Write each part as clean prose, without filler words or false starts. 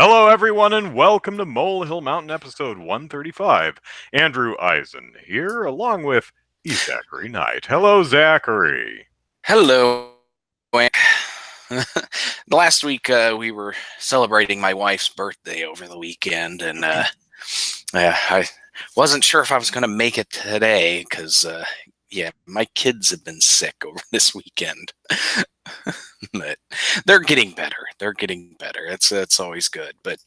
Hello, everyone, and welcome to Molehill Mountain episode 135. Andrew Eisen here, along with Zachary Knight. Hello, Zachary. Hello. Last week we were celebrating my wife's birthday over the weekend, and I wasn't sure if I was going to make it today because, my kids have been sick over this weekend. But they're getting better. It's always good. But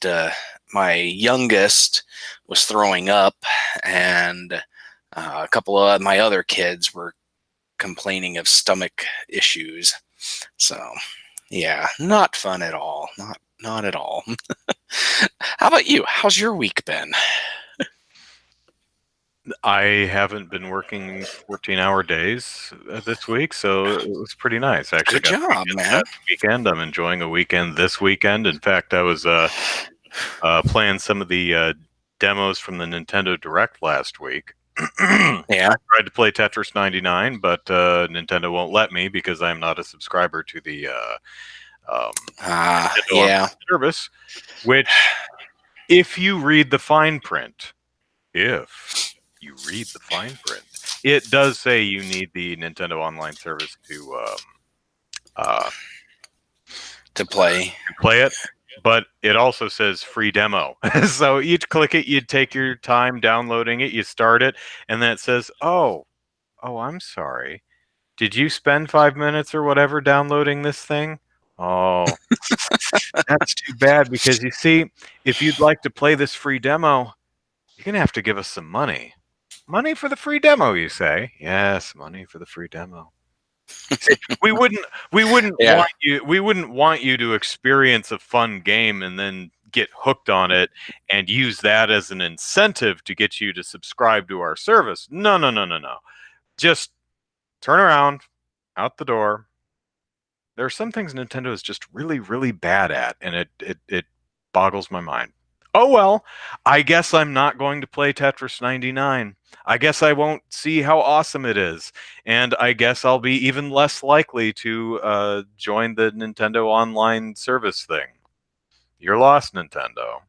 my youngest was throwing up, and a couple of my other kids were complaining of stomach issues. So, yeah, not fun at all. Not at all. How about you? How's your week been? I haven't been working 14-hour days this week, so it was pretty nice. Actually, Good job, man. Weekend. I'm enjoying a weekend this weekend. In fact, I was playing some of the demos from the Nintendo Direct last week. Yeah. I tried to play Tetris 99, but Nintendo won't let me because I'm not a subscriber to the Nintendo service. Which, if you read the fine print, it does say you need the Nintendo Online service to play it. But it also says free demo. So you click it, you take your time downloading it, you start it, and then it says, oh, I'm sorry. Did you spend 5 minutes or whatever downloading this thing? Oh, that's too bad, because you see, if you'd like to play this free demo, you're going to have to give us some money. Money for the free demo, you say? Yes, money for the free demo. we wouldn't want you to experience a fun game and then get hooked on it and use that as an incentive to get you to subscribe to our service. No. Just turn around, out the door. There are some things Nintendo is just really, really bad at, and it boggles my mind. Oh well, I guess I'm not going to play Tetris 99. I guess I won't see how awesome it is. And I guess I'll be even less likely to join the Nintendo Online service thing. You're lost, Nintendo.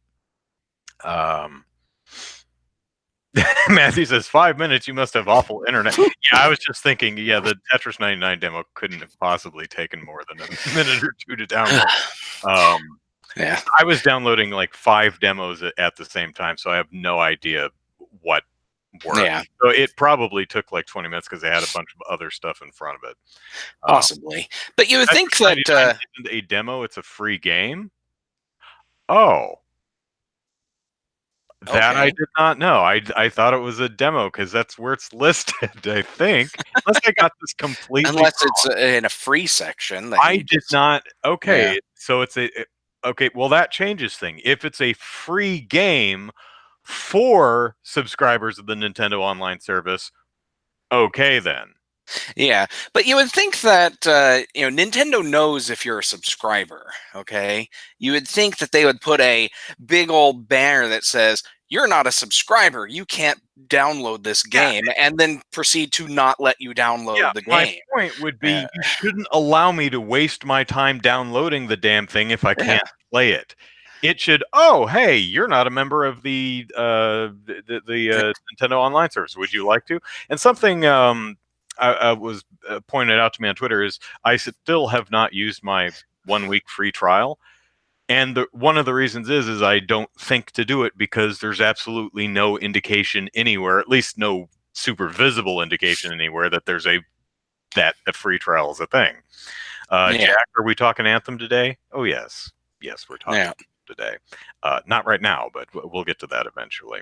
Matthew says, 5 minutes, you must have awful internet. Yeah, I was just thinking, the Tetris 99 demo couldn't have possibly taken more than a minute or two to download. Yeah, I was downloading like 5 demos at the same time, so I have no idea what worked. Yeah. So it probably took like 20 minutes because they had a bunch of other stuff in front of it. Possibly. But you would think that isn't a demo, it's a free game. Oh. That I did not know. I thought it was a demo because that's where it's listed, I think. Unless I got this completely Unless wrong. It's in a free section. I did not. Okay, so it's okay, well, that changes things. If it's a free game for subscribers of the Nintendo Online service, okay then. Yeah, but you would think that Nintendo knows if you're a subscriber. Okay, you would think that they would put a big old banner that says you're not a subscriber, you can't download this game, and then proceed to not let you download the game. My point would be, you shouldn't allow me to waste my time downloading the damn thing if I can't play it. It should, oh, hey, you're not a member of the Nintendo Online service. Would you like to? And something I was pointed out to me on Twitter is I still have not used my 1 week free trial. And one of the reasons is I don't think to do it because there's absolutely no indication anywhere, at least no super visible indication anywhere, that there's a free trial is a thing. Jack, are we talking Anthem today? Oh, yes. Yes, we're talking Anthem today. Not right now, but we'll get to that eventually.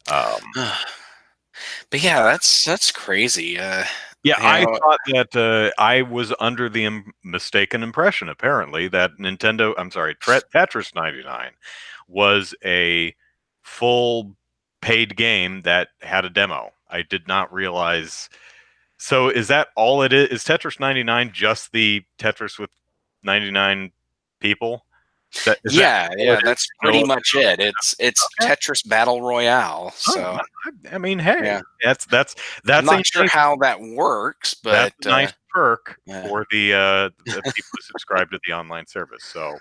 But yeah, that's crazy. I thought that I was under the mistaken impression, apparently, that Tetris 99 was a full paid game that had a demo. I did not realize. So is that all it is? Is Tetris 99 just the Tetris with 99 people? That's pretty much it. It's Tetris Battle Royale. So I mean, hey, that's I'm not sure how that works, but that's a nice perk for the people who subscribe to the online service. So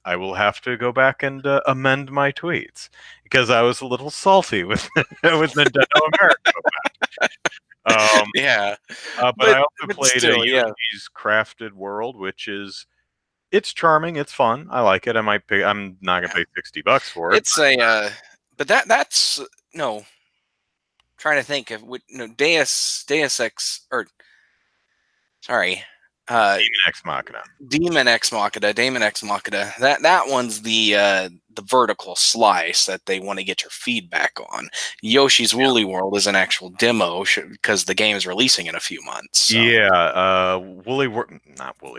I will have to go back and amend my tweets because I was a little salty with with Nintendo America. Yeah, But I also but played still, yeah, Yoshi's Crafted World, which is it's charming, it's fun, I like it. I might pay. I'm not gonna pay $60 for it. it's but that's no. Trying to think of what Deus Ex or sorry, uh, Ex Machina. Demon Ex Machina. That one's the vertical slice that they want to get your feedback on. Yoshi's Woolly World is an actual demo because the game is releasing in a few months. So. Yeah, not Woolly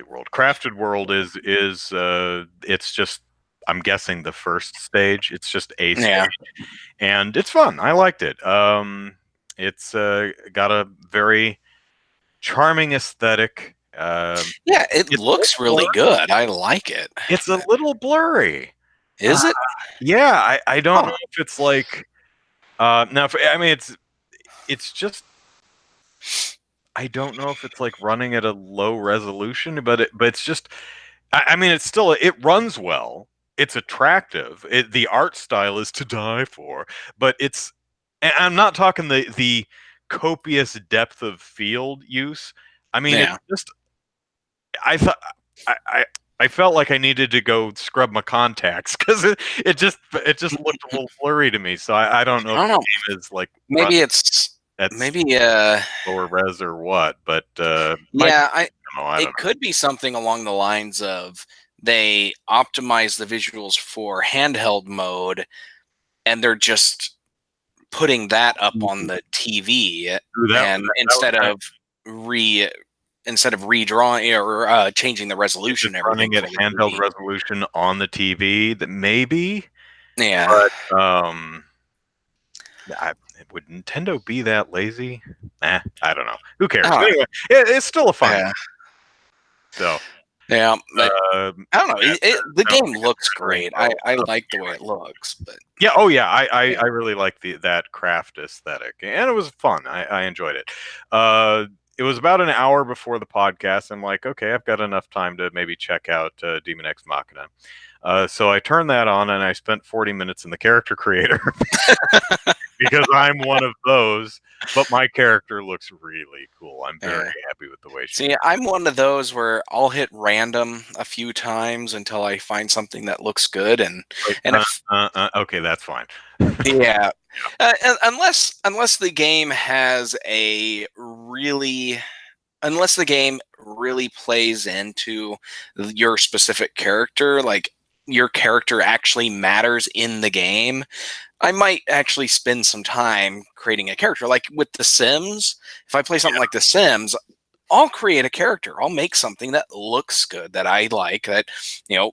World. Crafted World is it's just I'm guessing the first stage. It's just a stage, and it's fun. I liked it. It's got a very charming aesthetic. Yeah, it looks really good. I like it. It's a little blurry. Is it? Yeah, I don't know if it's like now. I mean, it's just I don't know if it's like running at a low resolution, but it's just I mean, it's still it runs well. It's attractive. The art style is to die for, but it's and I'm not talking the copious depth of field use. I mean, it's just I thought I felt like I needed to go scrub my contacts because it just looked a little blurry to me. So I don't know if the game is like maybe it's lower res or what, but yeah, it could be something along the lines of they optimize the visuals for handheld mode, and they're just putting that up on the TV, and instead of redrawing or changing the resolution, and everything running at handheld resolution on the TV, that maybe, yeah. But would Nintendo be that lazy? I don't know. Who cares? Anyway, it's still a fun game. So yeah, I don't know. The game looks great. I like the way it looks, but yeah, oh yeah, I really like that craft aesthetic, and it was fun. I enjoyed it. It was about an hour before the podcast. I'm like, okay, I've got enough time to maybe check out Demon Ex Machina. So I turned that on, and I spent 40 minutes in the character creator because I'm one of those. But my character looks really cool. I'm very happy with the way she. See, I'm one of those where I'll hit random a few times until I find something that looks good, and okay, that's fine. Yeah, unless the game has unless the game really plays into your specific character, like your character actually matters in the game, I might actually spend some time creating a character. Like with The Sims, if I play something like The Sims, I'll create a character. I'll make something that looks good, that I like, that,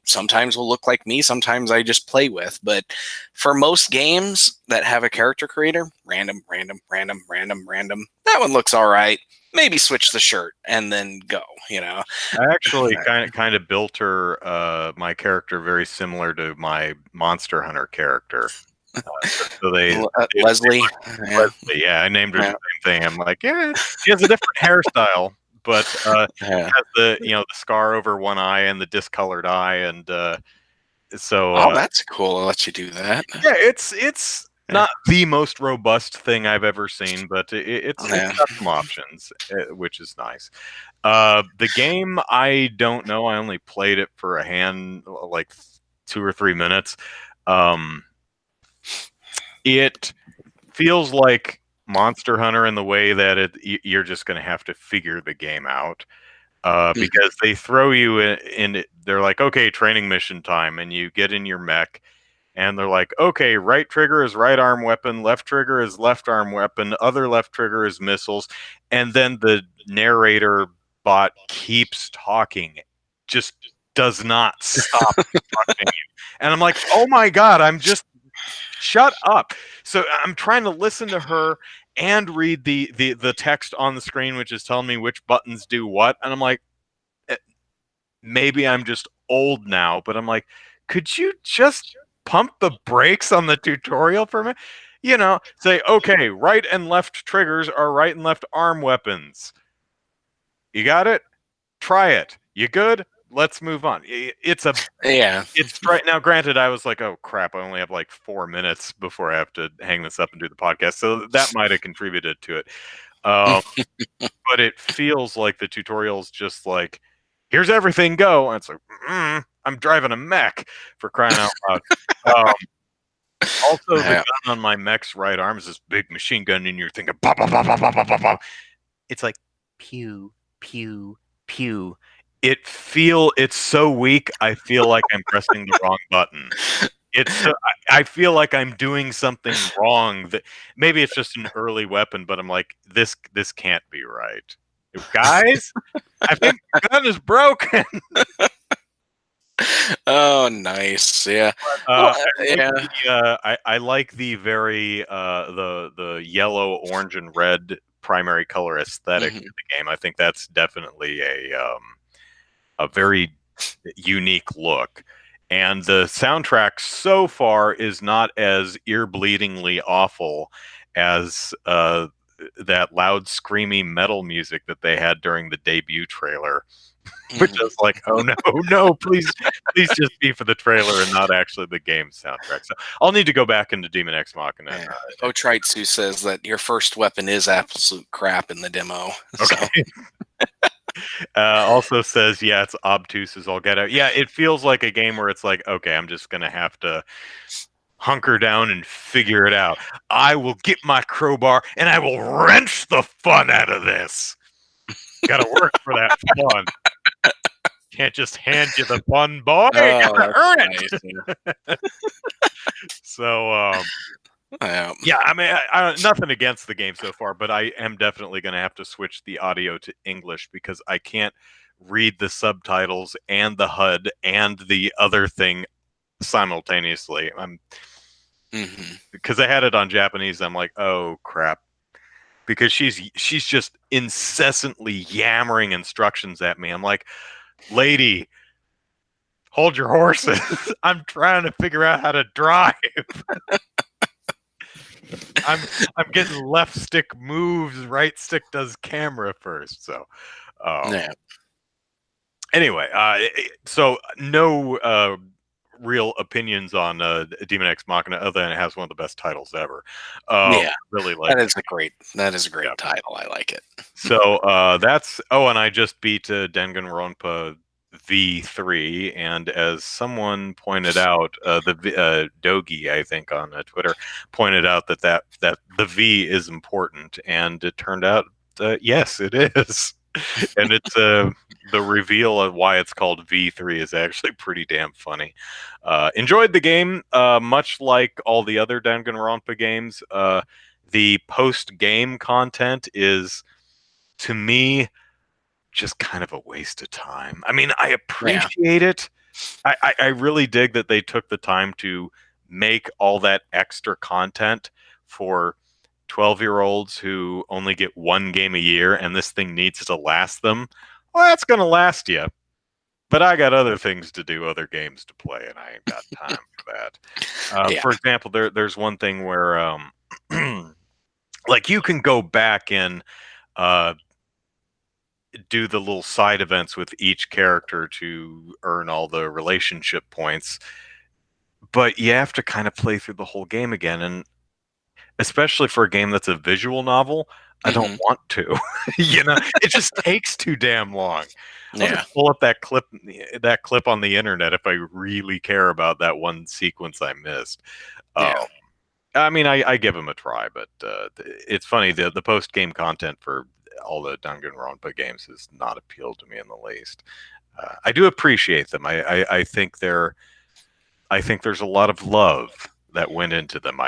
sometimes will look like me, sometimes I just play with. But for most games that have a character creator, random, that one looks all right. Maybe switch the shirt and then go, I actually kind of built her, my character, very similar to my Monster Hunter character. So Leslie. Leslie, yeah, I named her the same thing. I'm like, yeah, she has a different hairstyle, but has the scar over one eye and the discolored eye, and so that's cool. I'll let you do that. Yeah, it's not the most robust thing I've ever seen, but it's got some options, which is nice. The game, I don't know. I only played it for like 2 or 3 minutes. It feels like Monster Hunter in the way that you're just going to have to figure the game out, because they throw you in. They're like, okay, training mission time, and you get in your mech, and they're like, okay, right trigger is right arm weapon, left trigger is left arm weapon, other left trigger is missiles, and then the narrator bot keeps talking, just does not stop talking, and I'm like, oh my god, shut up. So I'm trying to listen to her and read the text on the screen, which is telling me which buttons do what. And I'm like, maybe I'm just old now, but I'm like, could you just pump the brakes on the tutorial for me? Say, okay, right and left triggers are right and left arm weapons. You got it? Try it. You good? let's move on. It's Yeah. right now. Granted, I was like, oh crap, I only have like 4 minutes before I have to hang this up and do the podcast, so that might have contributed to it. Um, but it feels like the tutorial's just like, here's everything, go. And it's like, I'm driving a mech, for crying out loud. Um, Also, the Yeah. gun on my mech's right arm is this big machine gun, and you're thinking, pop, pop, pop, pop, pop, pop, pop. It's like, pew, pew, pew. It's so weak, I feel like I'm pressing the wrong button. I feel like I'm doing something wrong. That maybe it's just an early weapon, but I'm like, this can't be right. Guys, I think the gun is broken. Oh, nice. Yeah. Well, I like the very the yellow, orange, and red primary color aesthetic of the game. I think that's definitely a very unique look. And the soundtrack so far is not as ear-bleedingly awful as that loud, screamy metal music that they had during the debut trailer, which is like, oh no, please just be for the trailer and not actually the game soundtrack. So I'll need to go back into Demon X Machina. Yeah. Otritsu says that your first weapon is absolute crap in the demo. Okay. Also says, yeah, it's obtuse as all get out. Yeah, it feels like a game where it's like, okay, I'm just gonna have to hunker down and figure it out. I will get my crowbar and I will wrench the fun out of this. Gotta work for that fun. Can't just hand you the fun, boy. You gotta earn it. Nice. So, yeah, I mean, I nothing against the game so far, but I am definitely going to have to switch the audio to English because I can't read the subtitles and the HUD and the other thing simultaneously. Because I had it on Japanese, I'm like, oh crap, because she's just incessantly yammering instructions at me. I'm like, lady, hold your horses. I'm trying to figure out how to drive. I'm getting left stick moves, right stick does camera first. So, anyway, so no real opinions on Demon X Machina other than it has one of the best titles ever. Really like that is a great title. I like it. So that's and I just beat Danganronpa V3, and as someone pointed out, the Dogi, I think on Twitter, pointed out that the V is important, and it turned out yes, it is. And it's the reveal of why it's called V3 is actually pretty damn funny. Enjoyed the game, much like all the other Danganronpa games. The post-game content is, to me, just kind of a waste of time. I mean, I appreciate it. I really dig that they took the time to make all that extra content for 12-year-olds who only get one game a year, and this thing needs to last them. Well, that's going to last you. But I got other things to do, other games to play, and I ain't got time for that. For example, there's one thing where, like, you can go back and do the little side events with each character to earn all the relationship points, but you have to kind of play through the whole game again, and especially for a game that's a visual novel, I don't want to. It just takes too damn long. I'll just pull up that clip on the internet if I really care about that one sequence I missed. I mean, I give them a try, but it's funny, the post-game content for all the Danganronpa games has not appealed to me in the least. I do appreciate them. I think there's a lot of love that went into them.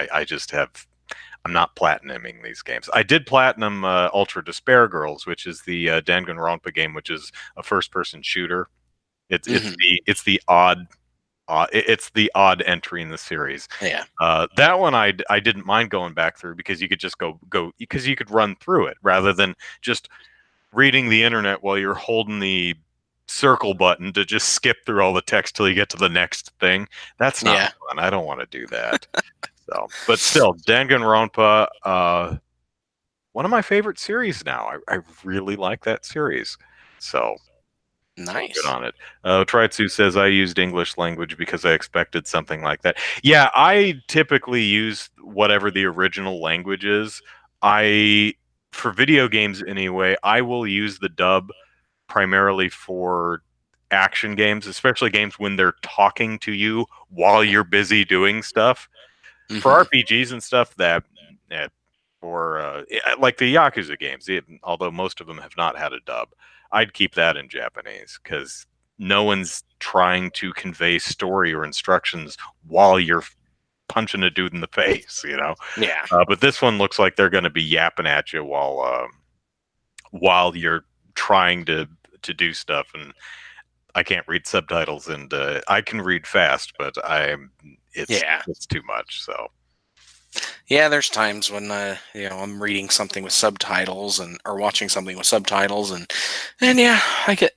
I'm not platinuming these games. I did platinum Ultra Despair Girls, which is the Danganronpa game, which is a first-person shooter. It's the odd entry in the series. That one I didn't mind going back through because you could just go because you could run through it rather than just reading the internet while you're holding the circle button to just skip through all the text till you get to the next thing. That's not fun. I don't want to do that. So, but still, Danganronpa, one of my favorite series now. I really like that series. So, So good Nice. on it. Tritsu says I used English language because I expected something like that. Yeah, I typically use whatever the original language is. I, for video games anyway, I will use the dub primarily for action games, especially games when they're talking to you while you're busy doing stuff. For Hmm. RPGs and stuff, or like the Yakuza games, although most of them have not had a dub, I'd keep that in Japanese because no one's trying to convey story or instructions while you're punching a dude in the face, you know. Yeah. But this one looks like they're going to be yapping at you while you're trying to do stuff, and I can't read subtitles, and I can read fast, but Yeah. it's too much. So Yeah, there's times when I'm reading something with subtitles or watching something with subtitles, and yeah, I get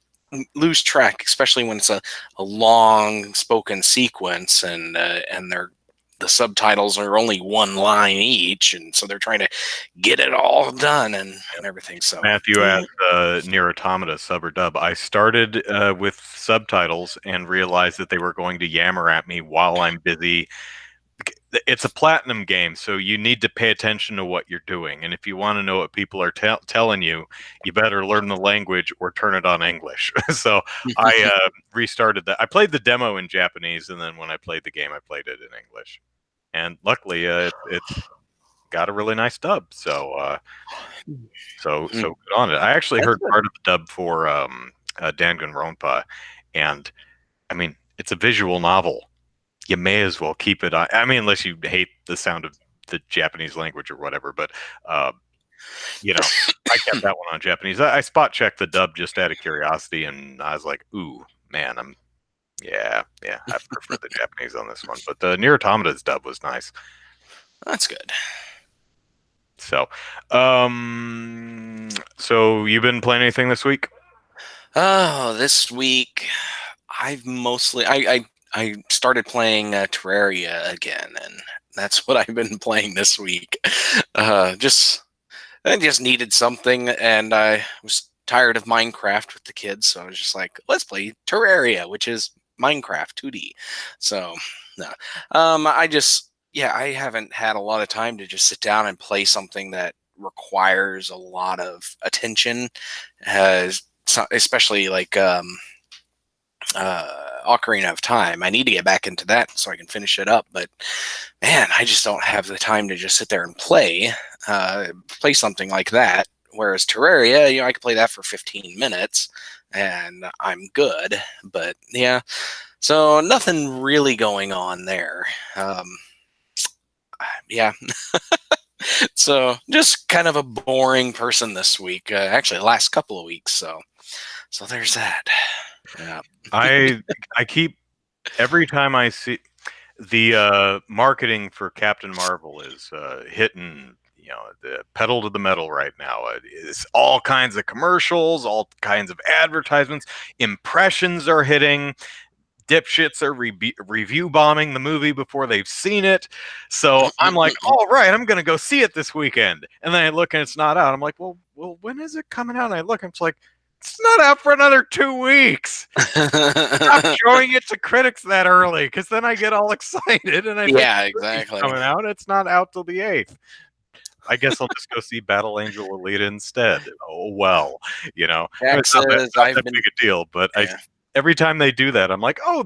lose track, especially when it's a long spoken sequence, and the subtitles are only one line each, and so they're trying to get it all done and everything. So Matthew yeah. asked Near Automata sub or dub. I started with subtitles and realized that they were going to yammer at me while I'm busy. It's a platinum game, so you need to pay attention to what you're doing. And if you want to know what people are telling you, you better learn the language or turn it on English. So I restarted that. I played the demo in Japanese, and then when I played the game, I played it in English. And luckily, it's got a really nice dub. So good on it. I actually That's heard good. part of the dub for Danganronpa, and I mean, it's a visual novel. You may as well keep it on. I mean, unless you hate the sound of the Japanese language or whatever, but uh, you know, I kept that one on Japanese. I spot checked the dub just out of curiosity, and I was like, ooh, man, yeah, I prefer the Japanese on this one. But the Nier Automata's dub was nice. That's good. So, so you've been playing anything this week? Oh, this week I've mostly I started playing Terraria again, and that's what I've been playing this week. Just I just needed something, and I was tired of Minecraft with the kids, so I was just like, let's play Terraria, which is Minecraft 2D. So, no, I haven't had a lot of time to just sit down and play something that requires a lot of attention, especially like Ocarina of Time. I need to get back into that so I can finish it up. But man, I just don't have the time to just sit there and play something like that. Whereas Terraria, I could play that for 15 minutes and I'm good. But yeah, so nothing really going on there. Yeah. So just kind of a boring person this week. Actually, the last couple of weeks. So there's that. Yeah. I I keep every time I see the marketing for Captain Marvel is hitting, the pedal to the metal right now. It's all kinds of commercials, all kinds of advertisements, impressions are hitting. Dipshits are review bombing the movie before they've seen it. So I'm like, all right, I'm going to go see it this weekend. And then I look and it's not out. I'm like, well, when is it coming out? And I look and it's like, it's not out for another 2 weeks. Stop showing it to critics that early, because then I get all excited and I think Yeah, the movie's exactly. coming out. It's not out till the 8th. I guess I'll just go see Battle Angel Alita instead. Oh well, Jack it's not says that I've been. big a deal. But Yeah. every time they do that, I'm like, oh,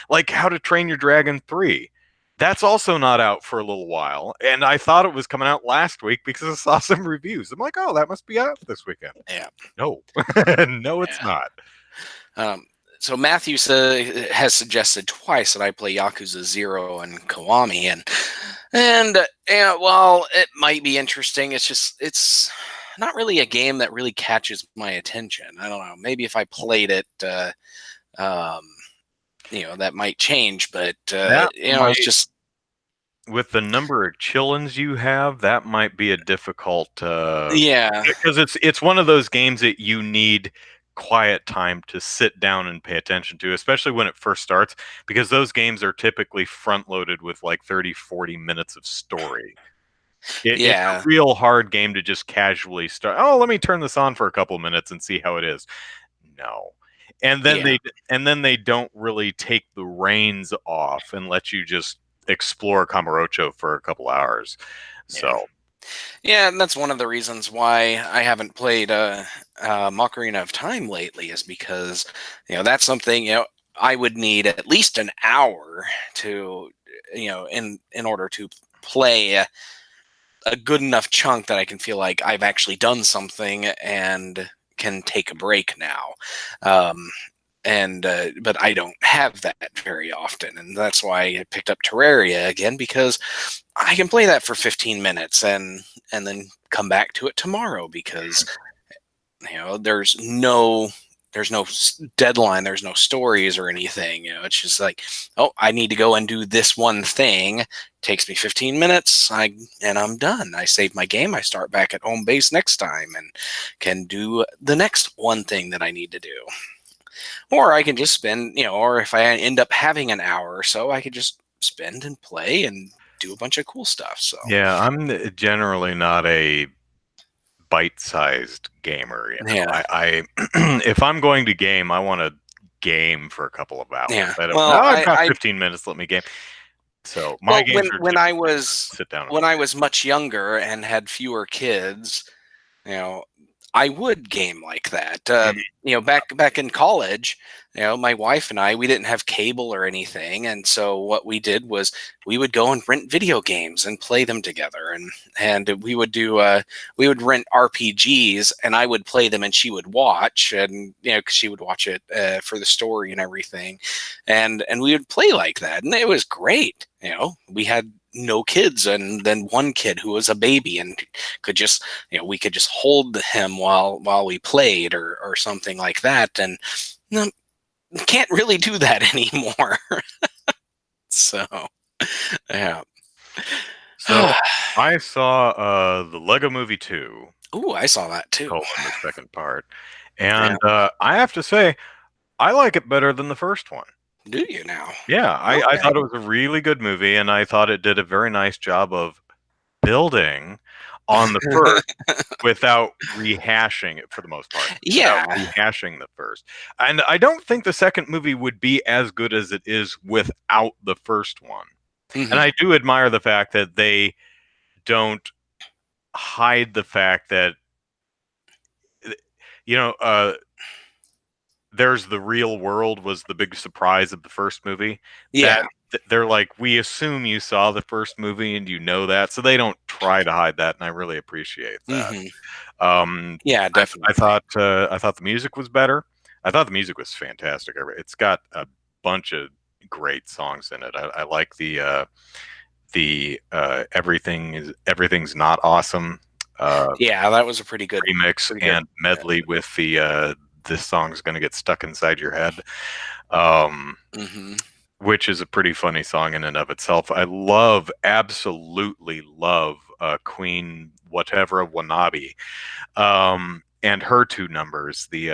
like How to Train Your Dragon 3. That's also not out for a little while, and I thought it was coming out last week because I saw some reviews. I'm like, oh, that must be out this weekend. Yeah. No, no, it's Yeah. not. So Matthew has suggested twice that I play Yakuza 0 and Kiwami, and while it might be interesting, it's not really a game that really catches my attention. I don't know. Maybe if I played it, um, that might change. But That it's might, just with the number of chillins you have, that might be a difficult yeah, because it's one of those games that you need quiet time to sit down and pay attention to, especially when it first starts, because those games are typically front loaded with like 30-40 minutes of story. It's a yeah. real hard game to just casually start. Oh, let me turn this on for a couple minutes and see how it is. No. and then Yeah. they don't really take the reins off and let you just explore Kamurocho for a couple hours. Yeah. So Yeah, and that's one of the reasons why I haven't played Ocarina of Time lately, is because that's something I would need at least an hour to in order to play a good enough chunk that I can feel like I've actually done something and can take a break now. Um, and but I don't have that very often, and that's why I picked up Terraria again, because I can play that for 15 minutes and then come back to it tomorrow, because there's no deadline, there's no stories or anything. It's just like, oh, I need to go and do this one thing. Takes me 15 minutes, and I'm done. I save my game, I start back at home base next time and can do the next one thing that I need to do. Or I can just spend, or if I end up having an hour or so, I could just spend and play and do a bunch of cool stuff. So yeah, I'm generally not a bite-sized gamer. yeah, I if I'm going to game, I want to game for a couple of hours. yeah. I don't. Well, Oh, I've got 15 minutes. Let me game. So my well, games are when I typically was sit down and when I play. was much younger and had fewer kids, you know, I would game like that. Back in college, my wife and we didn't have cable or anything, and so what we did was we would go and rent video games and play them together, and we would rent RPGs, and I would play them, and she would watch, and because she would watch it for the story and everything, and we would play like that, and it was great. We had no kids, and then one kid who was a baby and could just we could just hold him while we played, or something like that, and can't really do that anymore. So yeah. So I saw the Lego Movie 2, Ooh, I saw that too. the second part, and Yeah. I have to say I like it better than the first one. Do you now? Yeah, I Okay. thought it was a really good movie, and I thought it did a very nice job of building on the first without rehashing it for the most part. Without Yeah. rehashing the first. And I don't think the second movie would be as good as it is without the first one. And Hmm. I do admire the fact that they don't hide the fact that you know, there's the real world was the big surprise of the first movie. That Yeah. they're like, we assume you saw the first movie and you know that, so they don't try to hide that, and I really appreciate that. Hmm. Um, Yeah, I definitely. thought the music was better. I thought the music was fantastic. It's got a bunch of great songs in it. I like the everything's not awesome Yeah, that was a pretty good, remix pretty good. and medley with the this song's gonna get stuck inside your head, um, Hmm. which is a pretty funny song in and of itself. Absolutely love Queen whatever Wanabe, and her two numbers, the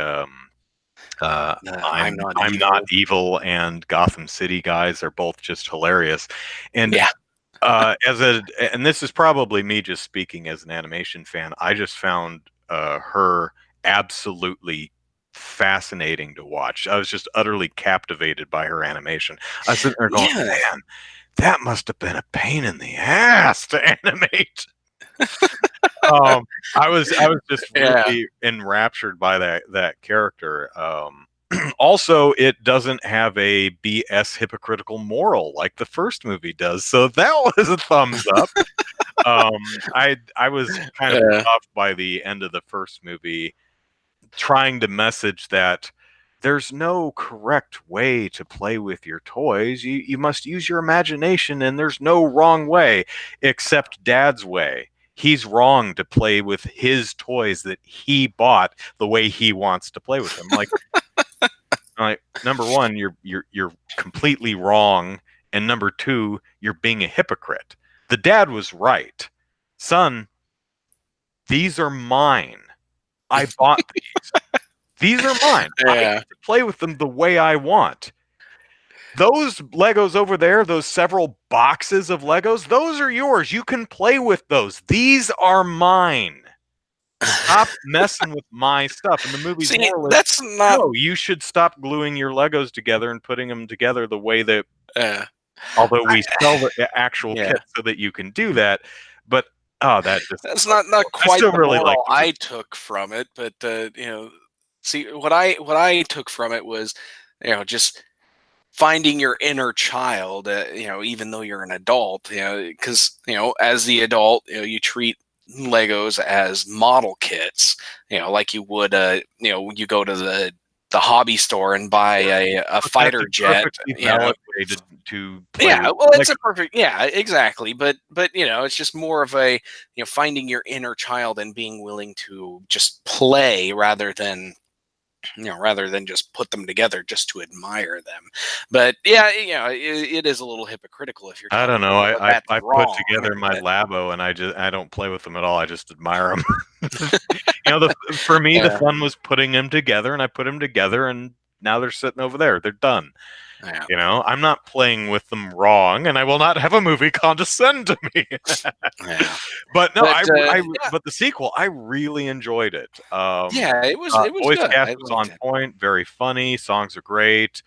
I'm not I'm not evil. evil and Gotham City guys are both just hilarious, and Yeah. and this is probably me just speaking as an animation fan. I just found her absolutely fascinating to watch. I was just utterly captivated by her animation. I was sitting there going, Yeah. man, that must have been a pain in the ass to animate. I was just Yeah. really enraptured by that character. Also, it doesn't have a BS hypocritical moral like the first movie does, so that was a thumbs up. I was kind of put Yeah. off by the end of the first movie, trying to message that there's no correct way to play with your toys. You must use your imagination, and there's no wrong way except Dad's way. He's wrong to play with his toys that he bought the way he wants to play with them. Like number one, you're completely wrong, and number two, you're being a hypocrite. The dad was right. Son, these are mine. I bought these. These are mine. I get Yeah. to play with them the way I want. Those Legos over there, those several boxes of Legos, those are yours. You can play with those. These are mine. stop messing with my stuff. And the movie's See, moral is, that's not. no, you should stop gluing your Legos together and putting them together the way that, Uh, although I, we sell the actual yeah, kit so that you can do that, but oh, that just that's so not cool. I quite still the really like moral the I movie. took from it, but see what I took from it was, just finding your inner child, even though you're an adult, because as the adult, you treat Legos as model kits, like you would, you go to the hobby store and buy a But that's a fighter jet, perfectly valid way to play yeah, with well, it's Lego. a perfect, yeah, exactly. But it's just more of a, finding your inner child and being willing to just play rather than just put them together just to admire them. But yeah, it is a little hypocritical if you're I telling don't know. people that that's I put wrong. together my But Labo, and I don't play with them at all. I just admire them. For me, the yeah, fun was putting them together, and I put them together, and now they're sitting over there. They're done. yeah, I'm not playing with them wrong, and I will not have a movie condescend to me. yeah. But no, But yeah, but the sequel, I really enjoyed it. yeah, it was Voice good. cast I was liked on it. point, very funny. Songs are great.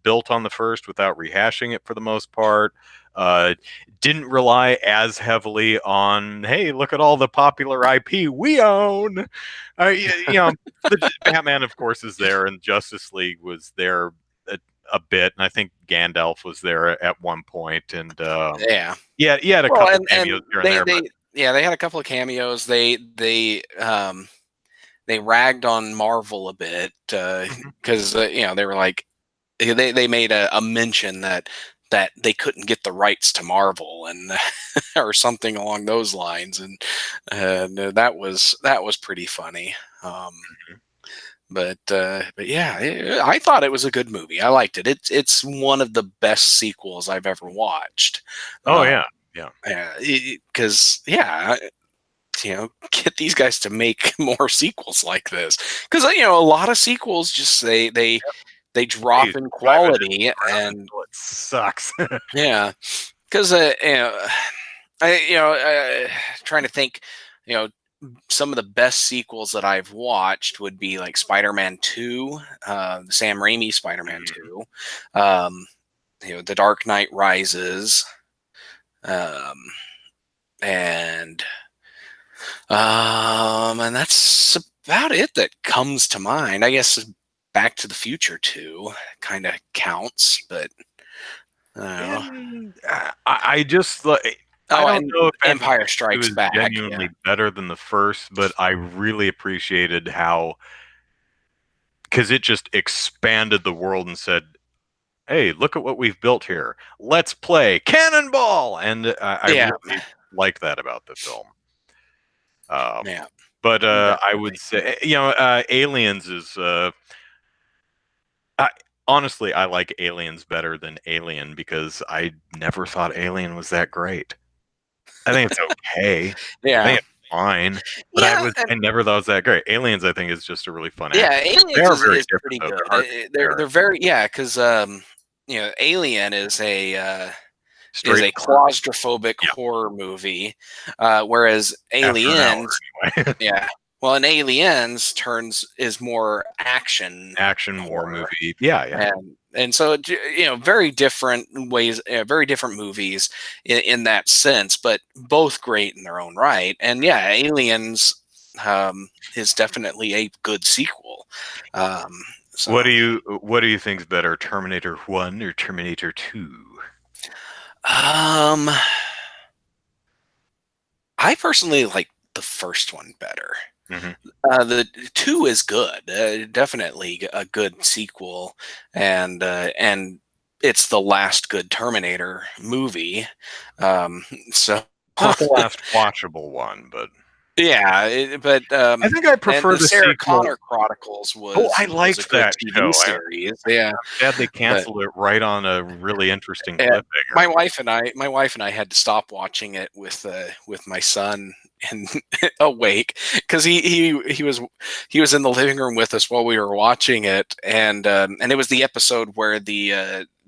Built on the first without rehashing it for the most part. Uh, didn't rely as heavily on, hey, look at all the popular IP we own. The Batman, of course, is there, and Justice League was there a bit, and I think Gandalf was there at one point, and Yeah. yeah, he had a Well, couple and cameos here and they there, but they yeah, they had a couple of cameos. They ragged on Marvel a bit mhm. because they were like, they made a mention that they couldn't get the rights to Marvel and or something along those lines, and that was pretty funny. Um, but yeah, I thought it was a good movie. I liked it. It's one of the best sequels I've ever watched. Oh Uh, yeah, yeah, because yeah, get these guys to make more sequels like this, because a lot of sequels just they hey, drop in 5 minutes quality. around And until it sucks. yeah, because trying to think, you know some of the best sequels that I've watched would be like Spider-Man 2, the Sam Raimi Spider-Man Mhm. 2, um, The Dark Knight Rises, um, and and that's about it that comes to mind. I guess Back to the Future 2 kind of counts, but I don't know. And I just like, I Oh, don't and know if Back to the Empire Future 2 Strikes is Back. Yeah. genuinely better than the first, but I really appreciated how, because it just expanded the world and said, hey, look at what we've built here. Let's play Cannonball. And I Yeah. really like that about the film. Um, Yeah. but I would Definitely. say, Aliens is, I, honestly, I like Aliens better than Alien because I never thought Alien was that great. I think it's okay. I Yeah. think it's fine, but Yeah. I never thought it was that great. Aliens, I think, is just a really fun Yeah, action. They Aliens are is very is different, pretty though. good. They're hard to They're compare. very, yeah, because Alien is a Straight horror. claustrophobic Yeah, horror movie, whereas after an hour Aliens, anyway. yeah, well, in Aliens turns is more action Action war horror, movie. Yeah, yeah. and so very different ways, very different movies in that sense, but both great in their own right. And yeah, Aliens is definitely a good sequel. Um, so What do you think's better, Terminator 1 or Terminator 2? um, I personally like the first one better. Hmm. The two is good, definitely a good sequel, and it's the last good Terminator movie. So Not the last watchable one, but yeah, but I think I and prefer the the Sarah sequel. Connor Chronicles Oh, I was a liked good that TV show. series. Yeah, I'm sad they but canceled it right on a really interesting uh, cliffhanger. my wife and I had to stop watching it with my son and awake, because he was in the living room with us while we were watching it, and it was the episode where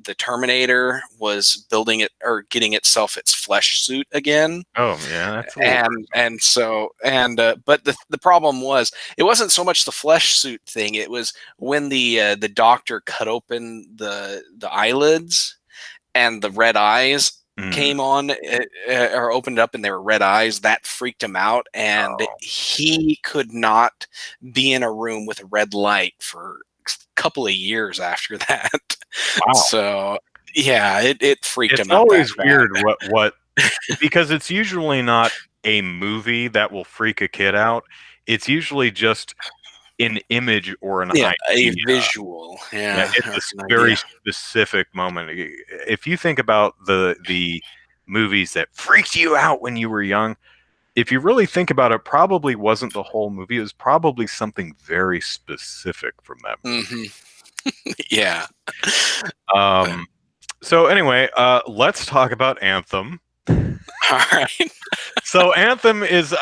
the Terminator was building it or getting itself its flesh suit again. Oh yeah, that's a little but the problem was it wasn't so much the flesh suit thing. It was when the doctor cut open the eyelids and the red eyes came on or opened up and there were red eyes. That freaked him out, and he could not be in a room with a red light for a couple of years after that. Wow. So yeah, it freaked him out. It's always weird what because it's usually not a movie that will freak a kid out. It's usually just an image or an idea. A visual. Yeah, it's a very specific moment. If you think about the movies that freaked you out when you were young, if you really think about it, probably wasn't the whole movie. It was probably something very specific from that movie. Yeah. So anyway, let's talk about Anthem. All right. So Anthem is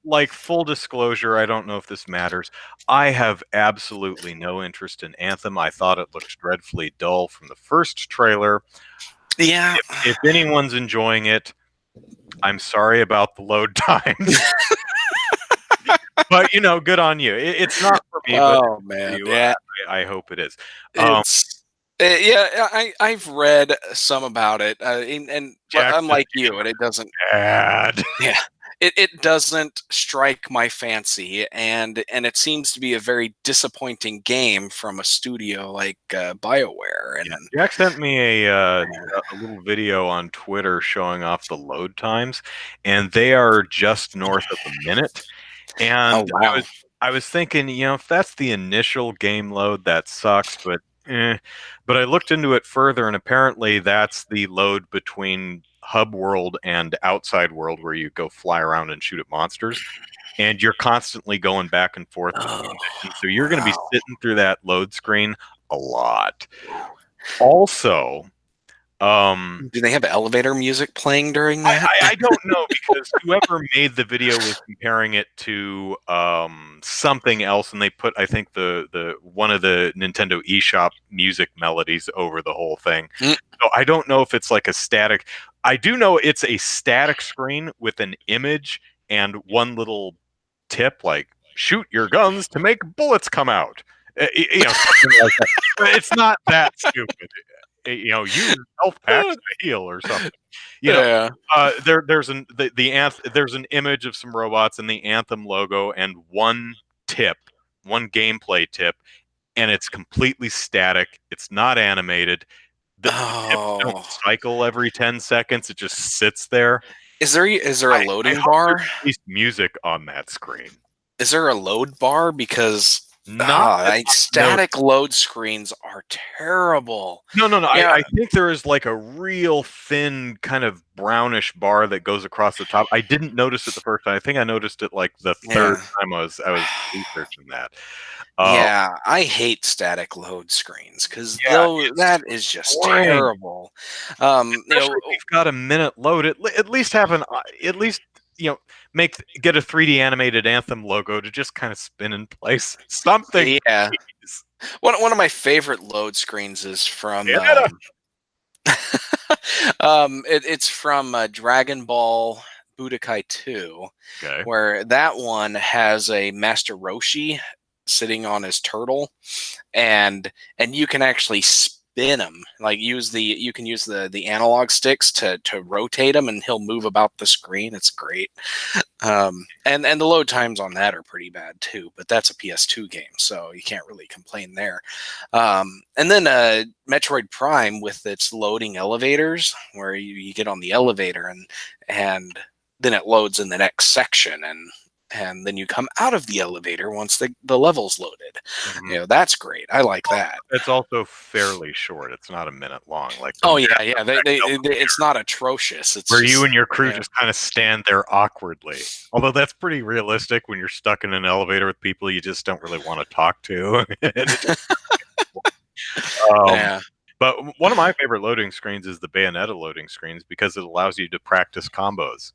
like, full disclosure, I don't know if this matters. I have absolutely no interest in Anthem. I thought it looked dreadfully dull from the first trailer. Yeah. If anyone's enjoying it, I'm sorry about the load times. But good on you. It's not for me. Oh man, yeah. I hope it is. I've read some about it, and I'm like you, and it doesn't. Bad. Yeah, it doesn't strike my fancy, and it seems to be a very disappointing game from a studio like BioWare. And Jack sent me a little video on Twitter showing off the load times, and they are just north of a minute. And I was thinking, if that's the initial game load, that sucks, but I looked into it further, and apparently that's the load between hub world and outside world, where you go fly around and shoot at monsters, and you're constantly going back and forth between missions. So you're going to be sitting through that load screen a lot. Also, do they have elevator music playing during that? I don't know, because whoever made the video was comparing it to something else, and they put, I think, the one of the Nintendo eShop music melodies over the whole thing. So I don't know if it's like a static. I do know it's a static screen with an image and one little tip, like shoot your guns to make bullets come out. Something like that. But it's not that stupid. Use health packs to heal or something. There's an image of some robots and the Anthem logo and one gameplay tip, and it's completely static. It's not animated. The tips don't cycle every 10 seconds. It just sits there. Is there a loading bar? At least music on that screen. Is there a load bar? Because static load screens are terrible. No. Yeah. I think there is like a real thin kind of brownish bar that goes across the top. I didn't notice it the first time. I think I noticed it like the third time I was researching that. I hate static load screnes because that is just terrible. Especially if you've got a minute load, at least have get a 3D animated Anthem logo to just kind of spin in place. Something. Yeah. One of my favorite load screens is from it's from Dragon Ball Budokai 2, where that one has a Master Roshi sitting on his turtle, and you can actually spin him, like you can use the analog sticks to rotate him, and he'll move about the screen. It's great. And the load times on that are pretty bad too, but that's a PS2 game, so you can't really complain there. And then Metroid Prime with its loading elevators, where you get on the elevator and then it loads in the next section, and then you come out of the elevator once the level's loaded. Mm-hmm. That's great. I like that. It's also fairly short. It's not a minute long. Like it's not atrocious. It's where you and your crew just kind of stand there awkwardly. Although that's pretty realistic when you're stuck in an elevator with people you just don't really want to talk to. But one of my favorite loading screens is the Bayonetta loading screens, because it allows you to practice combos.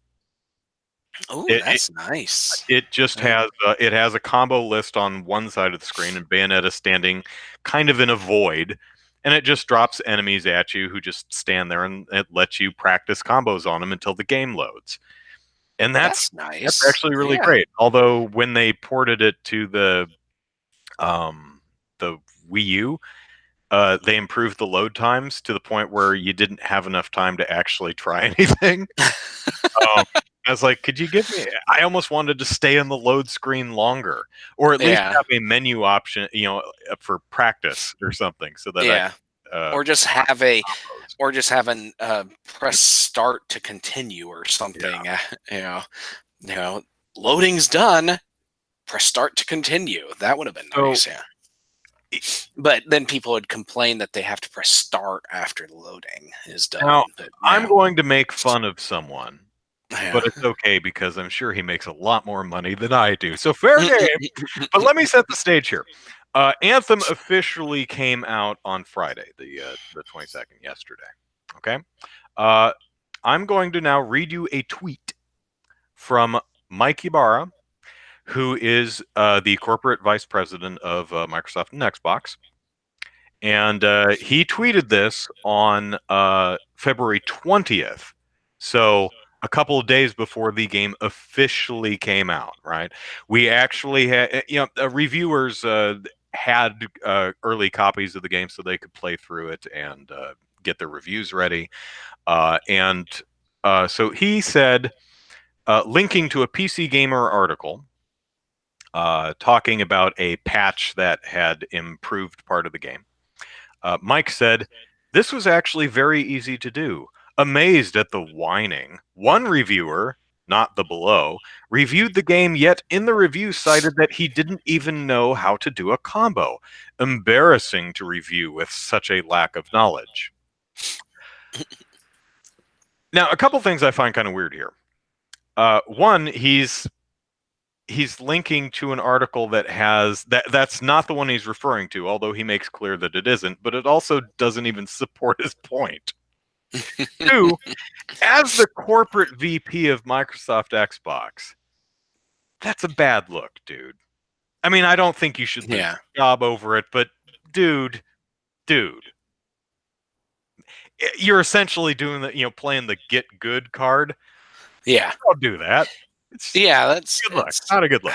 Oh, that's nice. It just has a combo list on one side of the screen, and Bayonetta standing kind of in a void, and it just drops enemies at you who just stand there, and it lets you practice combos on them until the game loads. And that's nice. actually really great. Although when they ported it to the Wii U, they improved the load times to the point where you didn't have enough time to actually try anything. I was like, could you give me? I almost wanted to stay on the load screen longer, or at least have a menu option, for practice or something, so that or just have an press start to continue or something. Loading's done. Press start to continue. That would have been nice. But then people would complain that they have to press start after loading is done. Now, I'm going to make fun of someone. But it's okay because I'm sure he makes a lot more money than I do. So fair game. But let me set the stage here. Anthem officially came out on Friday, the 22nd, yesterday. Okay? I'm going to now read you a tweet from Mike Ibarra, who is the corporate vice president of Microsoft and Xbox. And he tweeted this on February 20th. So a couple of days before the game officially came out, right? We actually had, reviewers had early copies of the game so they could play through it and get their reviews ready. So he said, linking to a PC Gamer article, talking about a patch that had improved part of the game. Mike said, "This was actually very easy to do. Amazed at the whining. One reviewer, not the below, reviewed the game, yet in the review cited that he didn't even know how to do a combo. Embarrassing to review with such a lack of knowledge." Now, a couple things I find kind of weird here. One, he's linking to an article that has that's not the one he's referring to, although he makes clear that it isn't, but it also doesn't even support his point. Two, as the corporate VP of Microsoft Xbox, that's a bad look, dude. I mean, I don't think you should lose your job over it, but dude, you're essentially doing the, playing the get good card. Yeah, don't do that. That's good luck. Not a good look.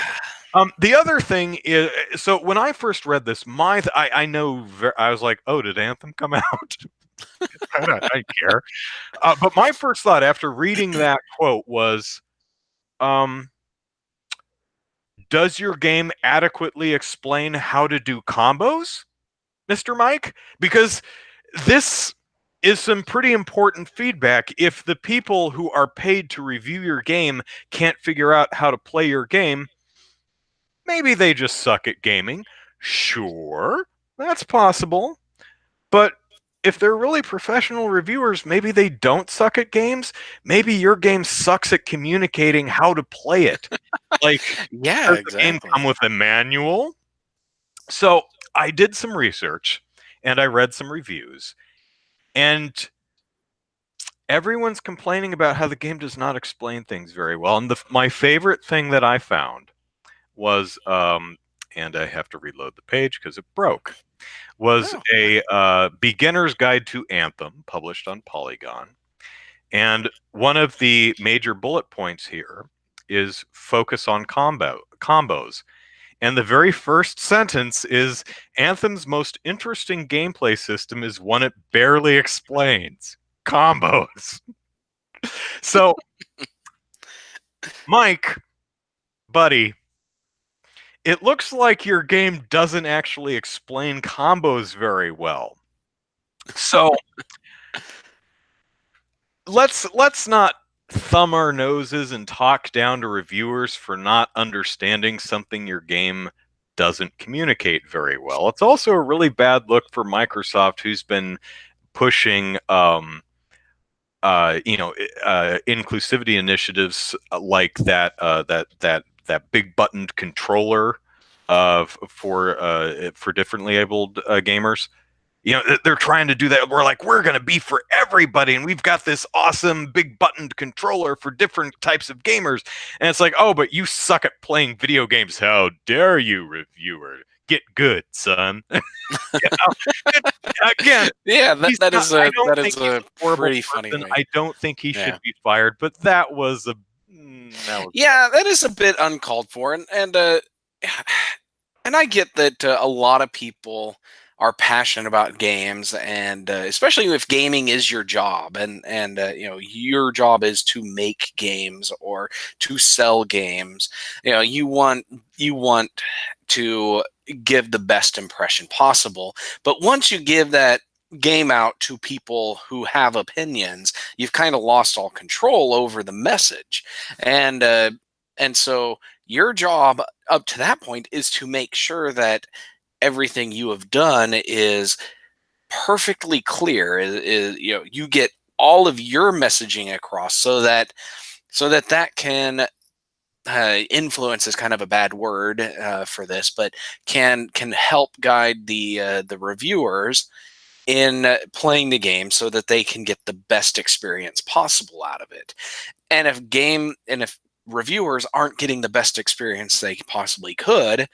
The other thing is, so when I first read this, I was like, oh, did Anthem come out? I don't care. But my first thought after reading that quote was, does your game adequately explain how to do combos, Mr. Mike? Because this is some pretty important feedback. If the people who are paid to review your game can't figure out how to play your game, maybe they just suck at gaming. Sure, that's possible. But if they're really professional reviewers, maybe they don't suck at games. Maybe your game sucks at communicating how to play it. Like, does the game come with a manual? So I did some research and I read some reviews, and everyone's complaining about how the game does not explain things very well. And my favorite thing that I found was, and I have to reload the page because it broke, was a beginner's guide to Anthem published on Polygon. And one of the major bullet points here is focus on combos. And the very first sentence is, Anthem's most interesting gameplay system is one it barely explains: combos. So, Mike, buddy, it looks like your game doesn't actually explain combos very well. So, let's not thumb our noses and talk down to reviewers for not understanding something your game doesn't communicate very well. It's also a really bad look for Microsoft, who's been pushing inclusivity initiatives like that big buttoned controller for differently abled gamers. They're trying to do that. We're going to be for everybody, and we've got this awesome big buttoned controller for different types of gamers. And it's like, oh, but you suck at playing video games. How dare you, reviewer? get good, son. Again, Yeah, I don't that think is he's a a horrible pretty funny person. way. I don't think he Yeah. should be fired, but that was Yeah, that is a bit uncalled for, and I get that a lot of people are passionate about games, and especially if gaming is your job, and your job is to make games or to sell games. You want to give the best impression possible, but once you give that game out to people who have opinions, you've kind of lost all control over the message, and so your job up to that point is to make sure that everything you have done is perfectly clear, you get all of your messaging across, so that can influence is kind of a bad word for this, but can help guide the reviewers in playing the game so that they can get the best experience possible out of it. And if reviewers aren't getting the best experience they possibly could,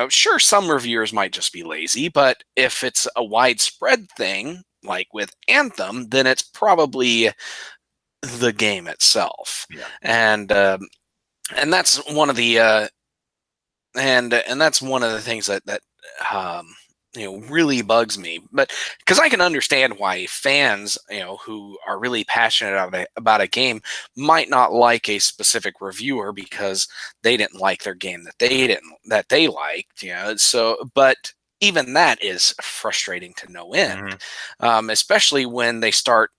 sure, some reviewers might just be lazy, but if it's a widespread thing, like with Anthem, then it's probably the game itself. Yeah. And that's one of the and that's one of the things that um, really bugs me. But because I can understand why fans, who are really passionate about a game, might not like a specific reviewer because they didn't like their game that they liked. So but even that is frustrating to no end, especially when they start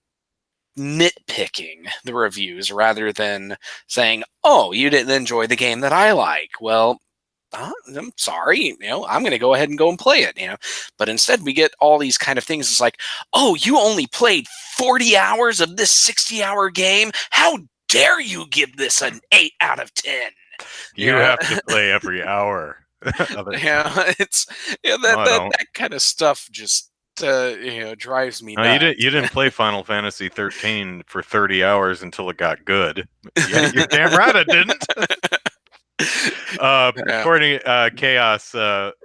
nitpicking the reviews rather than saying, "Oh, you didn't enjoy the game that I like." Well, I'm sorry, I'm going to go ahead and go and play it, But instead, we get all these kind of things. It's like, "Oh, you only played 40 hours of this 60-hour game. How dare you give this an 8 out of 10?" You have to play every hour of it. Yeah, No, I don't. that kind of stuff just drives me No, nuts. you didn't play Final Fantasy 13 for 30 hours until it got good. Yeah, you're damn right I didn't. Yeah. According to Chaos,